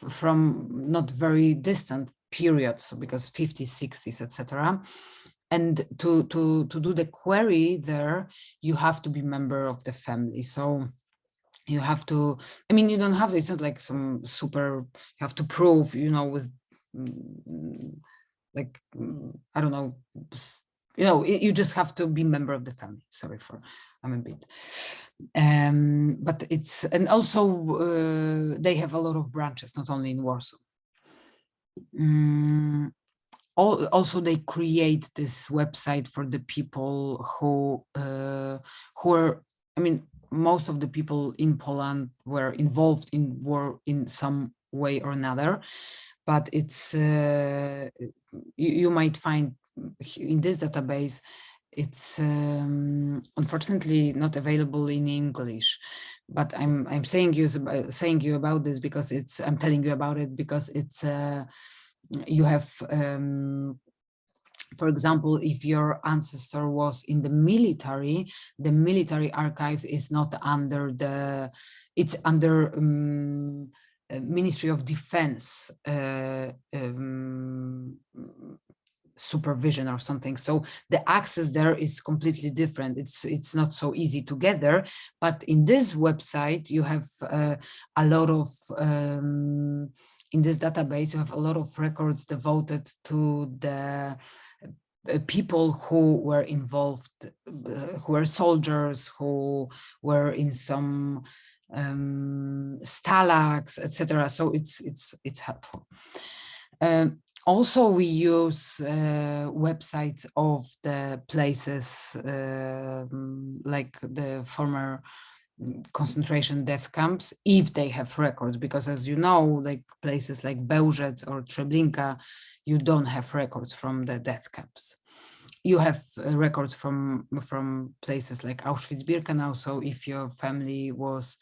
from not very distant periods, because 50s, 60s, etc. And to do the query there, you have to be member of the family. So you have to, I mean, you don't have, it's not like some super, you have to prove, you know, with like, I don't know, you know, you just have to be member of the family. Sorry for, I'm a bit, but it's, and also they have a lot of branches, not only in Warsaw. Also, they create this website for the people who are, I mean, most of the people in Poland were involved in war in some way or another, but it's you might find in this database, it's unfortunately not available in English, but I'm saying you about this because it's, I'm telling you about it because it's you have for example, if your ancestor was in the military archive is not under the, it's under Ministry of Defense supervision or something. So the access there is completely different. It's not so easy to get there. But in this website, you have a lot of in this database, you have a lot of records devoted to the people who were involved, who were soldiers, who were in some stalags, etc. So it's helpful. Also, we use websites of the places like the former concentration death camps, if they have records, because as you know, like places like Bełżec or Treblinka, you don't have records from the death camps. You have records from places like Auschwitz-Birkenau. So if your family was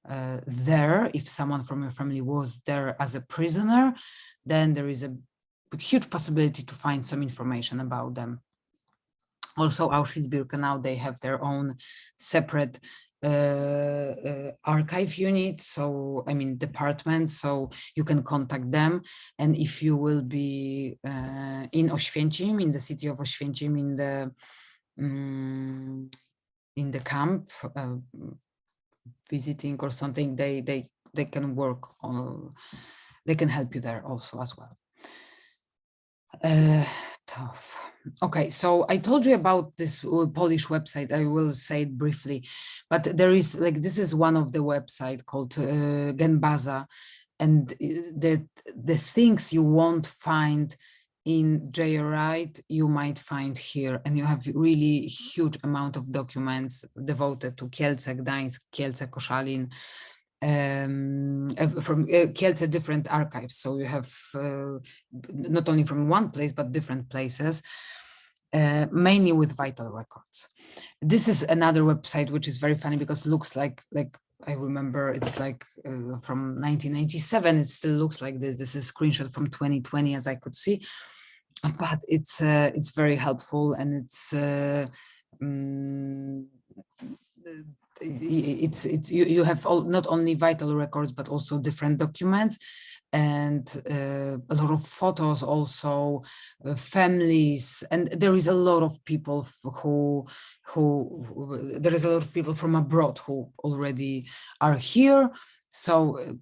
there, if someone from your family was there as a prisoner, then there is a huge possibility to find some information about them. Also, Auschwitz-Birkenau, they have their own separate archive unit, so I mean department, so you can contact them. And if you will be in Oświęcim, in the city of Oświęcim, in the camp, visiting or something, they can work on, they can help you there also as well. Tough. Okay, so I told you about this Polish website. I will say it briefly, but there is like, this is one of the website called Ganbaza, and the things you won't find in JHI, you might find here, and you have really huge amount of documents devoted to Kielce, Gdańsk, Kielce, Koszalin, from Kielce different archives. So you have not only from one place, but different places, mainly with vital records. This is another website, which is very funny because it looks like I remember it's like from 1997, it still looks like this. This is a screenshot from 2020, as I could see, but it's very helpful, and it's you have not only vital records, but also different documents, and a lot of photos, also families, and there is a lot of people there is a lot of people from abroad who already are here. So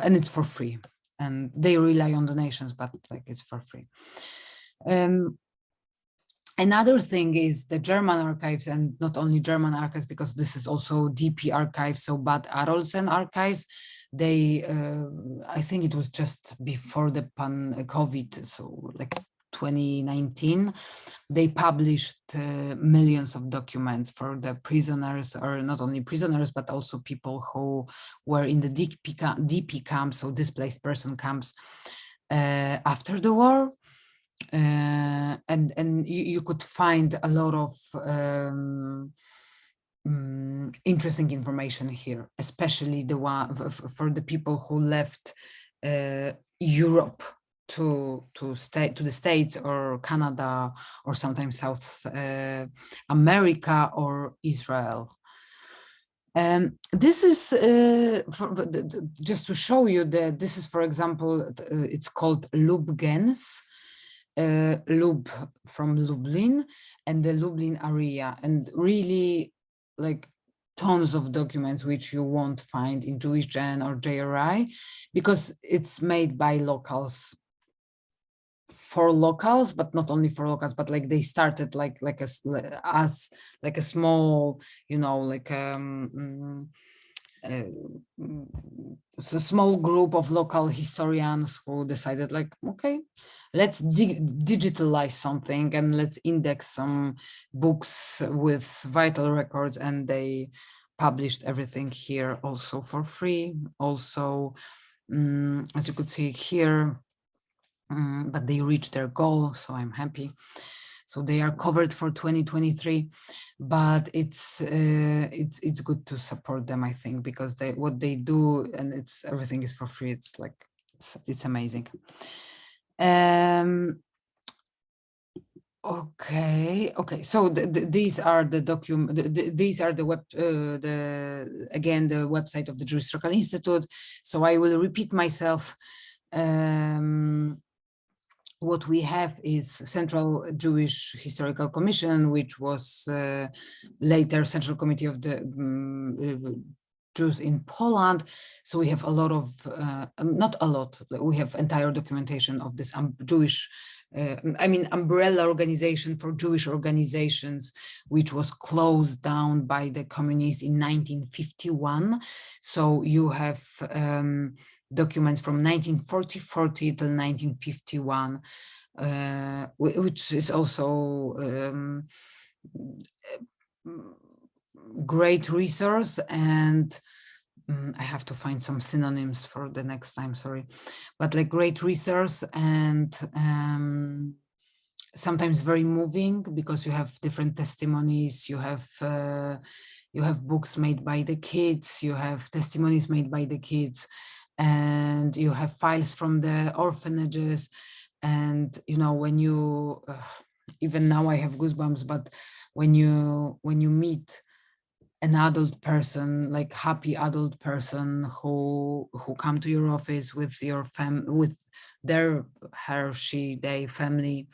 and it's for free, and they rely on donations, but like it's for free. Another thing is the German archives, and not only German archives, because this is also DP archives, so Bad Arolsen archives. They, I think it was just before the COVID, so like 2019, they published millions of documents for the prisoners, or not only prisoners, but also people who were in the DP camps, so displaced person camps after the war. and you could find a lot of interesting information here, especially the one for the people who left Europe to the States or Canada or sometimes South America or Israel. This is just to show you that this is, for example, it's called Lubgens, Lub from Lublin and the Lublin area, and really like tons of documents which you won't find in Jewish Gen or JRI because it's made by locals for locals, but not only for locals, but like they started like as like a small, you know, like it's a small group of local historians who decided like, okay, let's digitalize something and let's index some books with vital records, and they published everything here also for free. Also, as you could see here, but they reached their goal, so I'm happy. So they are covered for 2023, but it's good to support them, I think, because what they do, and everything is for free. It's like it's amazing. Okay. So these are the these are the again the website of the Jewish Historical Institute. So I will repeat myself. What we have is Central Jewish Historical Commission, which was later Central Committee of the Jews in Poland. So we have a lot of, not a lot, we have entire documentation of this Jewish, umbrella organization for Jewish organizations, which was closed down by the communists in 1951. So you have documents from 1940 till 1951, which is also great resource. And I have to find some synonyms for the next time, sorry, but like great resource, and sometimes very moving because you have different testimonies, you have books made by the kids, you have testimonies made by the kids, and you have files from the orphanages. And you know, when you even now I have goosebumps, but when you meet an adult person, like happy adult person who come to your office with your with their she they family,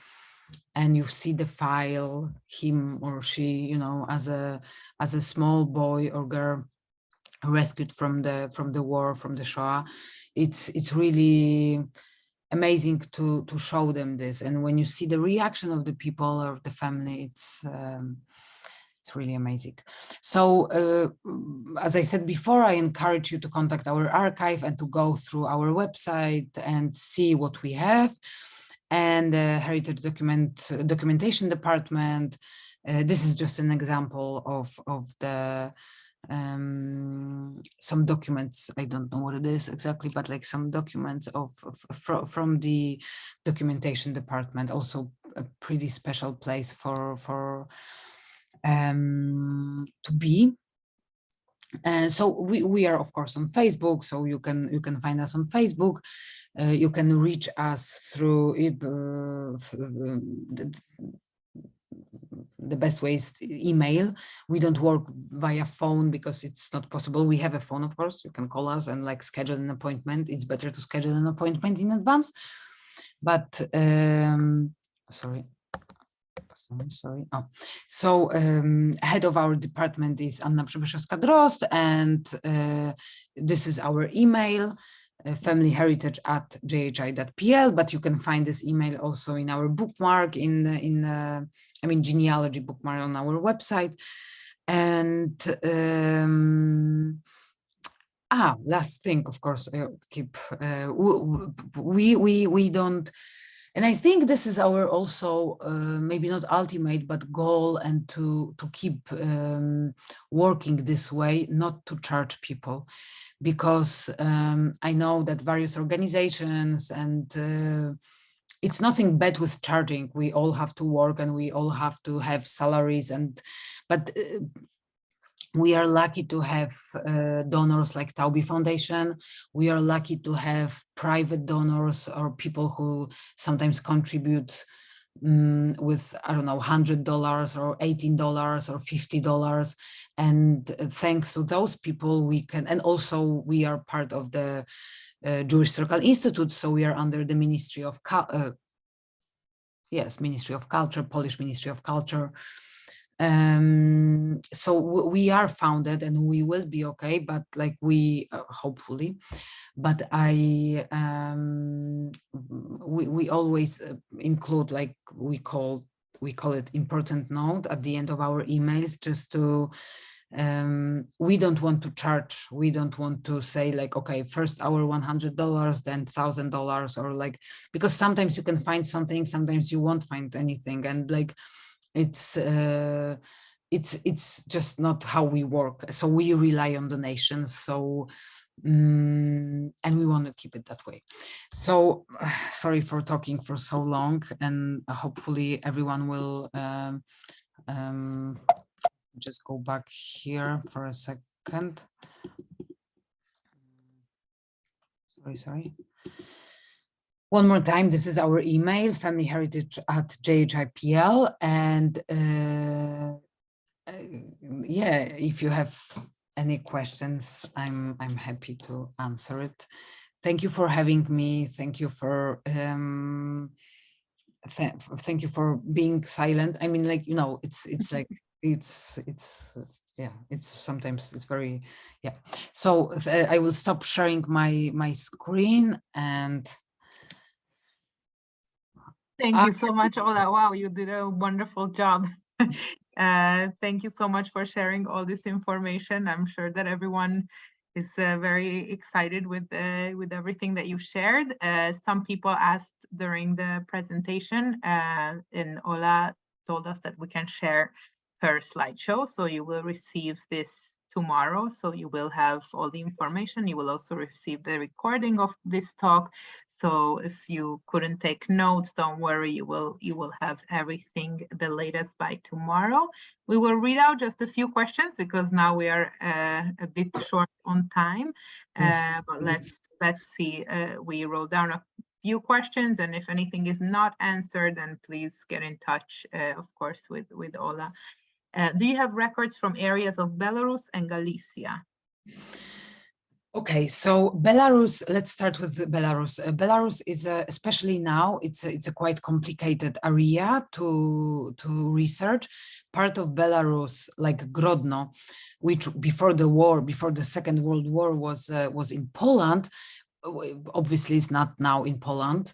and you see the file, him or she, you know, as a small boy or girl rescued from the war, from the Shoah, it's really amazing to show them this. And when you see the reaction of the people or the family, it's really amazing. So as I said before, I encourage you to contact our archive and to go through our website and see what we have. And the Heritage Documentation Department, this is just an example of the some documents. I don't know what it is exactly, but like some documents from the documentation department. Also a pretty special place for to be. So we are of course on Facebook, so you can find us on Facebook. You can reach us through the best way is email. We don't work via phone because it's not possible. We have a phone, of course. You can call us and like schedule an appointment. It's better to schedule an appointment in advance. But sorry. Oh, so head of our department is Anna Przybyszewska-Drozd, and this is our email, familyheritage@jhi.pl. But you can find this email also in our bookmark, genealogy bookmark on our website. And last thing, of course, we don't. And I think this is our also maybe not ultimate, but goal, and to keep working this way, not to charge people, because I know that various organizations and it's nothing bad with charging. We all have to work and we all have to have salaries, but we are lucky to have donors like Taubie Foundation. We are lucky to have private donors or people who sometimes contribute with, I don't know, $100 or $18 or $50. And thanks to those people, we can, and also we are part of the Jewish Circle Institute. So we are under the Ministry of, Ministry of Culture, Polish Ministry of Culture. So we are founded and we will be okay, but like we hopefully, but we always include, like we call it important note at the end of our emails, just to we don't want to charge, we don't want to say like, okay, first our $100, then $1,000, or like, because sometimes you can find something, sometimes you won't find anything, and like it's just not how we work. So we rely on donations. So and we want to keep it that way. So sorry for talking for so long, and hopefully everyone will just go back here for a second. Sorry. One more time, this is our email, familyheritage@JHI.pl, and yeah, if you have any questions, I'm happy to answer it. Thank you for having me. Thank you for thank you for being silent. I mean, like, you know, it's like yeah, it's sometimes it's very, yeah. So I will stop sharing my screen, and Thank you so much, Ola. Wow, you did a wonderful job. Thank you so much for sharing all this information. I'm sure that everyone is very excited with everything that you shared. Some people asked during the presentation, and Ola told us that we can share her slideshow, so you will receive this tomorrow. So you will have all the information. You will also receive the recording of this talk. So if you couldn't take notes, don't worry, you will have everything the latest by tomorrow. We will read out just a few questions because now we are a bit short on time. But let's see. We wrote down a few questions, and if anything is not answered, then please get in touch, of course, with Ola. Do you have records from areas of Belarus and Galicia? Okay, so Belarus, let's start with Belarus. Belarus is, especially now, it's a quite complicated area to research. Part of Belarus, like Grodno, which before the war, before the Second World War, was in Poland, obviously is not now in Poland.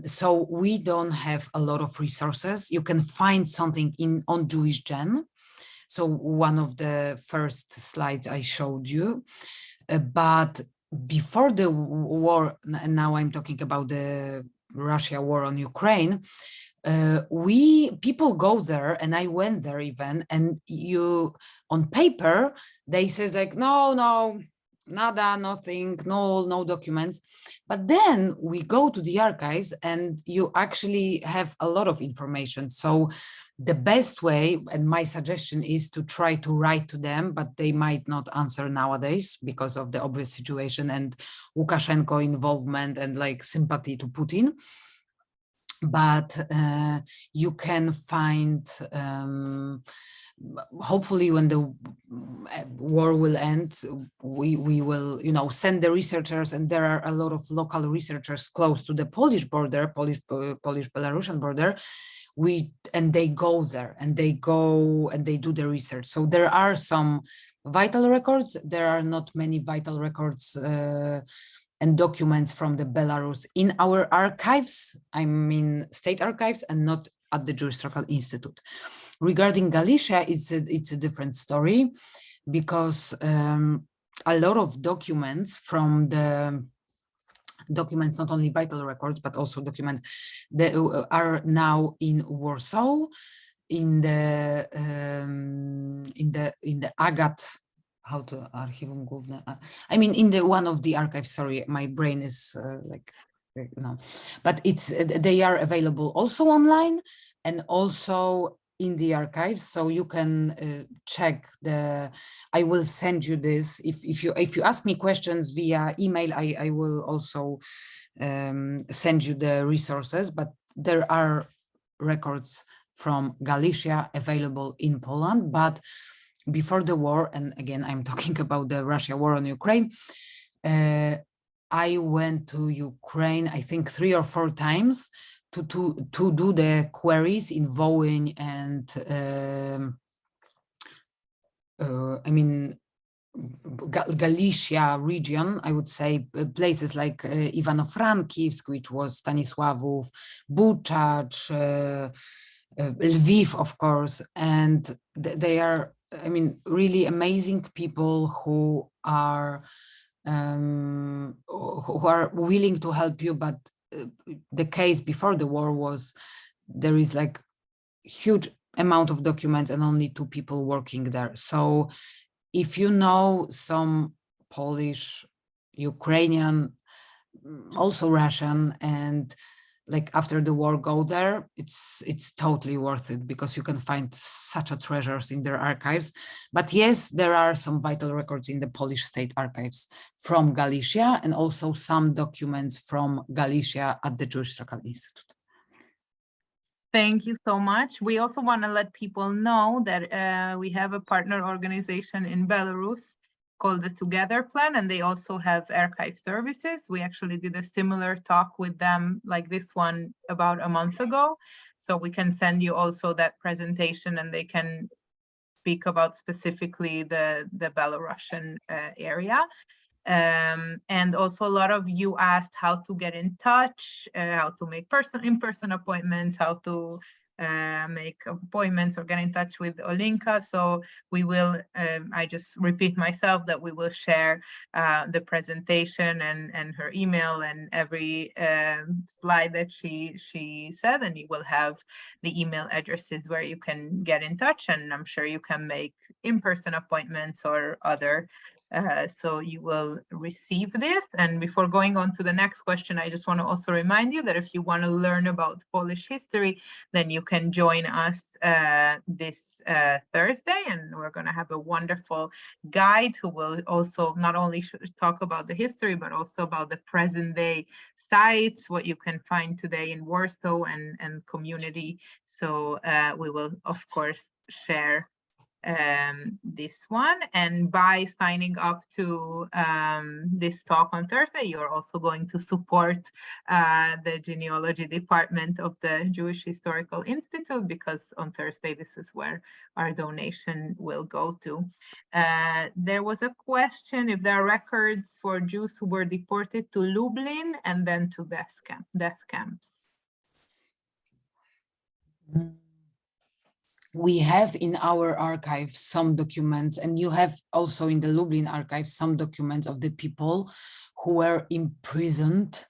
So we don't have a lot of resources. You can find something on Jewish Gen. So one of the first slides I showed you, but before the war, and now I'm talking about the Russia war on Ukraine, people go there, and I went there even, and you on paper they says like no, nada, nothing, no documents. But then we go to the archives and you actually have a lot of information. So the best way, and my suggestion, is to try to write to them, but they might not answer nowadays because of the obvious situation and Lukashenko involvement and like sympathy to Putin. But you can find, hopefully when the war will end, we will, you know, send the researchers, and there are a lot of local researchers close to the Polish border, Polish-Belarusian border. And they go there, and they do the research. So there are some vital records. There are not many vital records and documents from the Belarus in our archives, I mean state archives, and not at the Jewish Circle Institute. Regarding Galicia, it's a different story, because a lot of documents from the documents, not only vital records, but also documents that are now in Warsaw, in the Agat, how to Archiwum Główne, I mean in the one of the archives. Sorry, my brain is like no, but they are available also online and also in the archives, so you can check I will send you this. If you ask me questions via email, I will also send you the resources, but there are records from Galicia available in Poland. But before the war, and again, I'm talking about the Russia war on Ukraine, I went to Ukraine, I think 3 or 4 times to do the queries in Wołyń and I mean Galicia region, I would say places like Ivano-Frankivsk, which was Stanisławów, Buchacz, Lviv, of course, and they are, I mean, really amazing people who are willing to help you. But the case before the war was there is like huge amount of documents and only 2 people working there. So if you know some Polish, Ukrainian, also Russian, and like after the war go there, it's totally worth it, because you can find such a treasures in their archives. But yes, there are some vital records in the Polish state archives from Galicia, and also some documents from Galicia at the Jewish Historical Institute. Thank you so much. We also want to let people know that we have a partner organization in Belarus called the Together Plan, and they also have archive services. We actually did a similar talk with them like this one about a month ago. So we can send you also that presentation, and they can speak about specifically the Belarusian area. And also a lot of you asked how to get in touch, how to make in-person appointments, how to make appointments or get in touch with Olinka. So we will, I just repeat myself that we will share the presentation and her email and every slide that she said, and you will have the email addresses where you can get in touch, and I'm sure you can make in-person appointments or other. So you will receive this. And before going on to the next question, I just want to also remind you that if you want to learn about Polish history, then you can join us this Thursday, and we're going to have a wonderful guide who will also not only talk about the history, but also about the present day sites, what you can find today in Warsaw and community. So we will, of course, share this one, and by signing up to this talk on Thursday, you're also going to support the genealogy department of the Jewish Historical Institute, because on Thursday this is where our donation will go to. There was a question if there are records for Jews who were deported to Lublin and then to death camps. We have in our archives some documents, and you have also in the Lublin archives some documents of the people who were imprisoned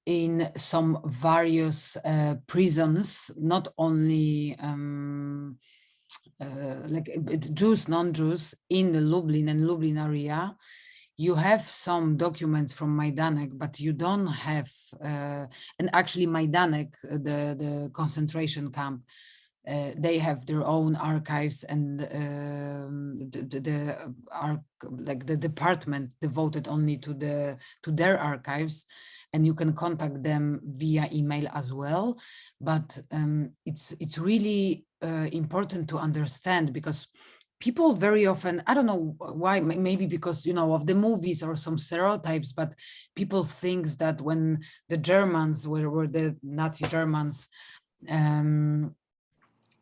in some various prisons, not only like Jews, non-Jews in the Lublin and Lublin area. You have some documents from Majdanek, but you don't have, and actually Majdanek, the concentration camp, they have their own archives, and the department devoted only to their archives, and you can contact them via email as well. But it's really important to understand, because people very often, I don't know why, maybe because, you know, of the movies or some stereotypes, but people think that when the Germans were the Nazi Germans,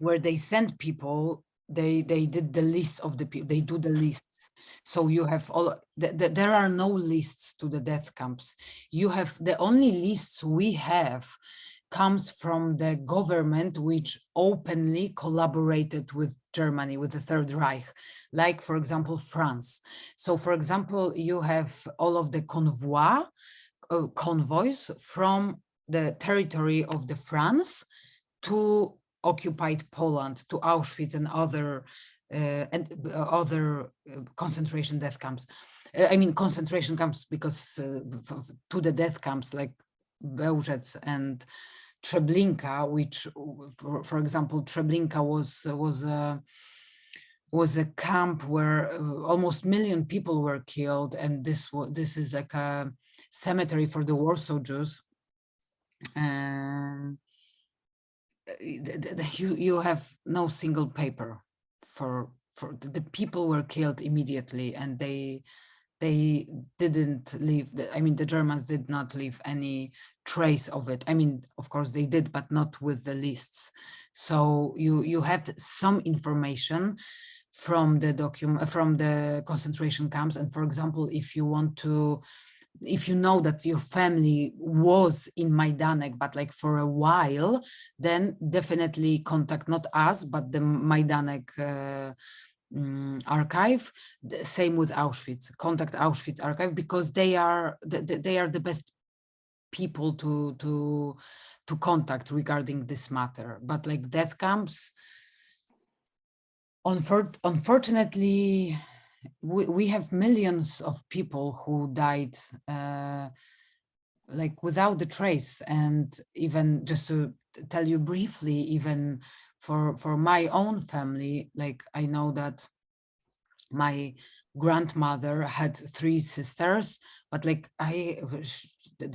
where they send people, they did the list of the people, they do the lists. So you have all, there are no lists to the death camps. You have, the only lists we have comes from the government, which openly collaborated with Germany, with the Third Reich, like, for example, France. So, for example, you have all of the convoys from the territory of the France to occupied Poland, to Auschwitz and other concentration death camps. I mean concentration camps, because to the death camps, like Bełżec and Treblinka, which, for example, Treblinka was a camp where almost 1 million people were killed, and this is like a cemetery for the Warsaw Jews. And you have no single paper for the people were killed immediately, and they didn't leave. I mean, the Germans did not leave any trace of it. I mean, of course they did, but not with the lists. So you have some information from the concentration camps. And for example, if you know that your family was in Majdanek, but like for a while, then definitely contact not us, but the Majdanek archive. Same with Auschwitz. Contact Auschwitz archive, because they are the best people to contact regarding this matter. But like death camps, unfortunately, we have millions of people who died like without the trace. And even just to tell you briefly, even for my own family, like I know that my grandmother had 3 sisters, but like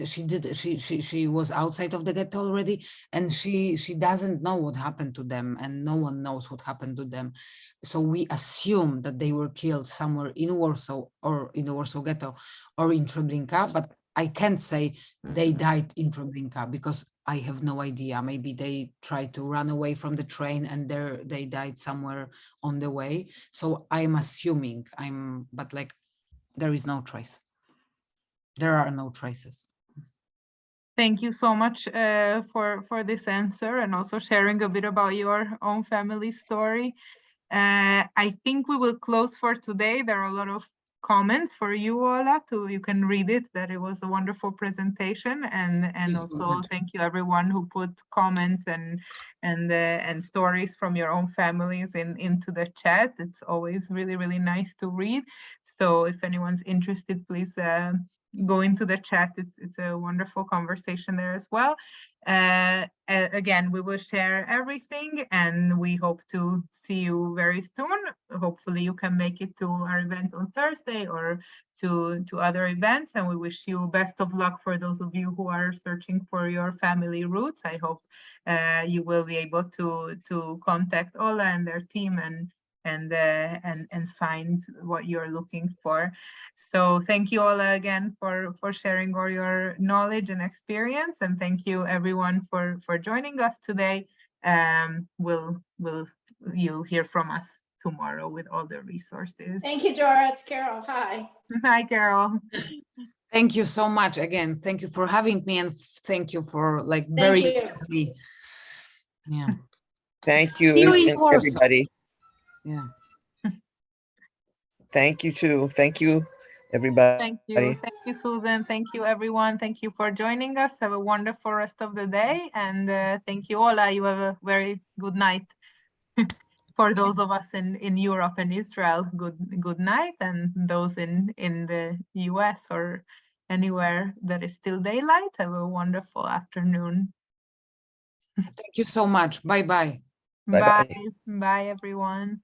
she was outside of the ghetto already, and she doesn't know what happened to them, and no one knows what happened to them. So we assume that they were killed somewhere in Warsaw, or in the Warsaw ghetto, or in Treblinka, but I can't say they died in Treblinka because I have no idea. Maybe they tried to run away from the train and they died somewhere on the way. So I'm assuming, but like there is no trace. There are no traces. Thank you so much for this answer, and also sharing a bit about your own family story. I think we will close for today. There are a lot of comments for you, Ola, you can read it, that it was a wonderful presentation, and also thank you everyone who put comments and stories from your own families into the chat. It's always really, really nice to read. So if anyone's interested, please go into the chat. It's a wonderful conversation there as well. Again, we will share everything, and we hope to see you very soon. Hopefully you can make it to our event on Thursday or to other events, and we wish you best of luck for those of you who are searching for your family roots. I hope you will be able to contact Ola and their team and find what you're looking for. So thank you, Ola, again for sharing all your knowledge and experience, and thank you everyone for joining us today. Will you hear from us tomorrow with all the resources. Thank you, Dora. It's Carol. Hi. Hi, Carol. Thank you so much again. Thank you for having me, and thank you for like Thank very you. Yeah. Thank you, See you in Warsaw. everybody. Yeah. Thank you too. Thank you, everybody. Thank you, Susan. Thank you, everyone. Thank you for joining us. Have a wonderful rest of the day, and thank you, Ola. You have a very good night. For those of us in Europe and Israel, good night, and those in the US or anywhere that is still daylight, have a wonderful afternoon. Thank you so much. Bye-bye. Bye-bye. Bye, everyone.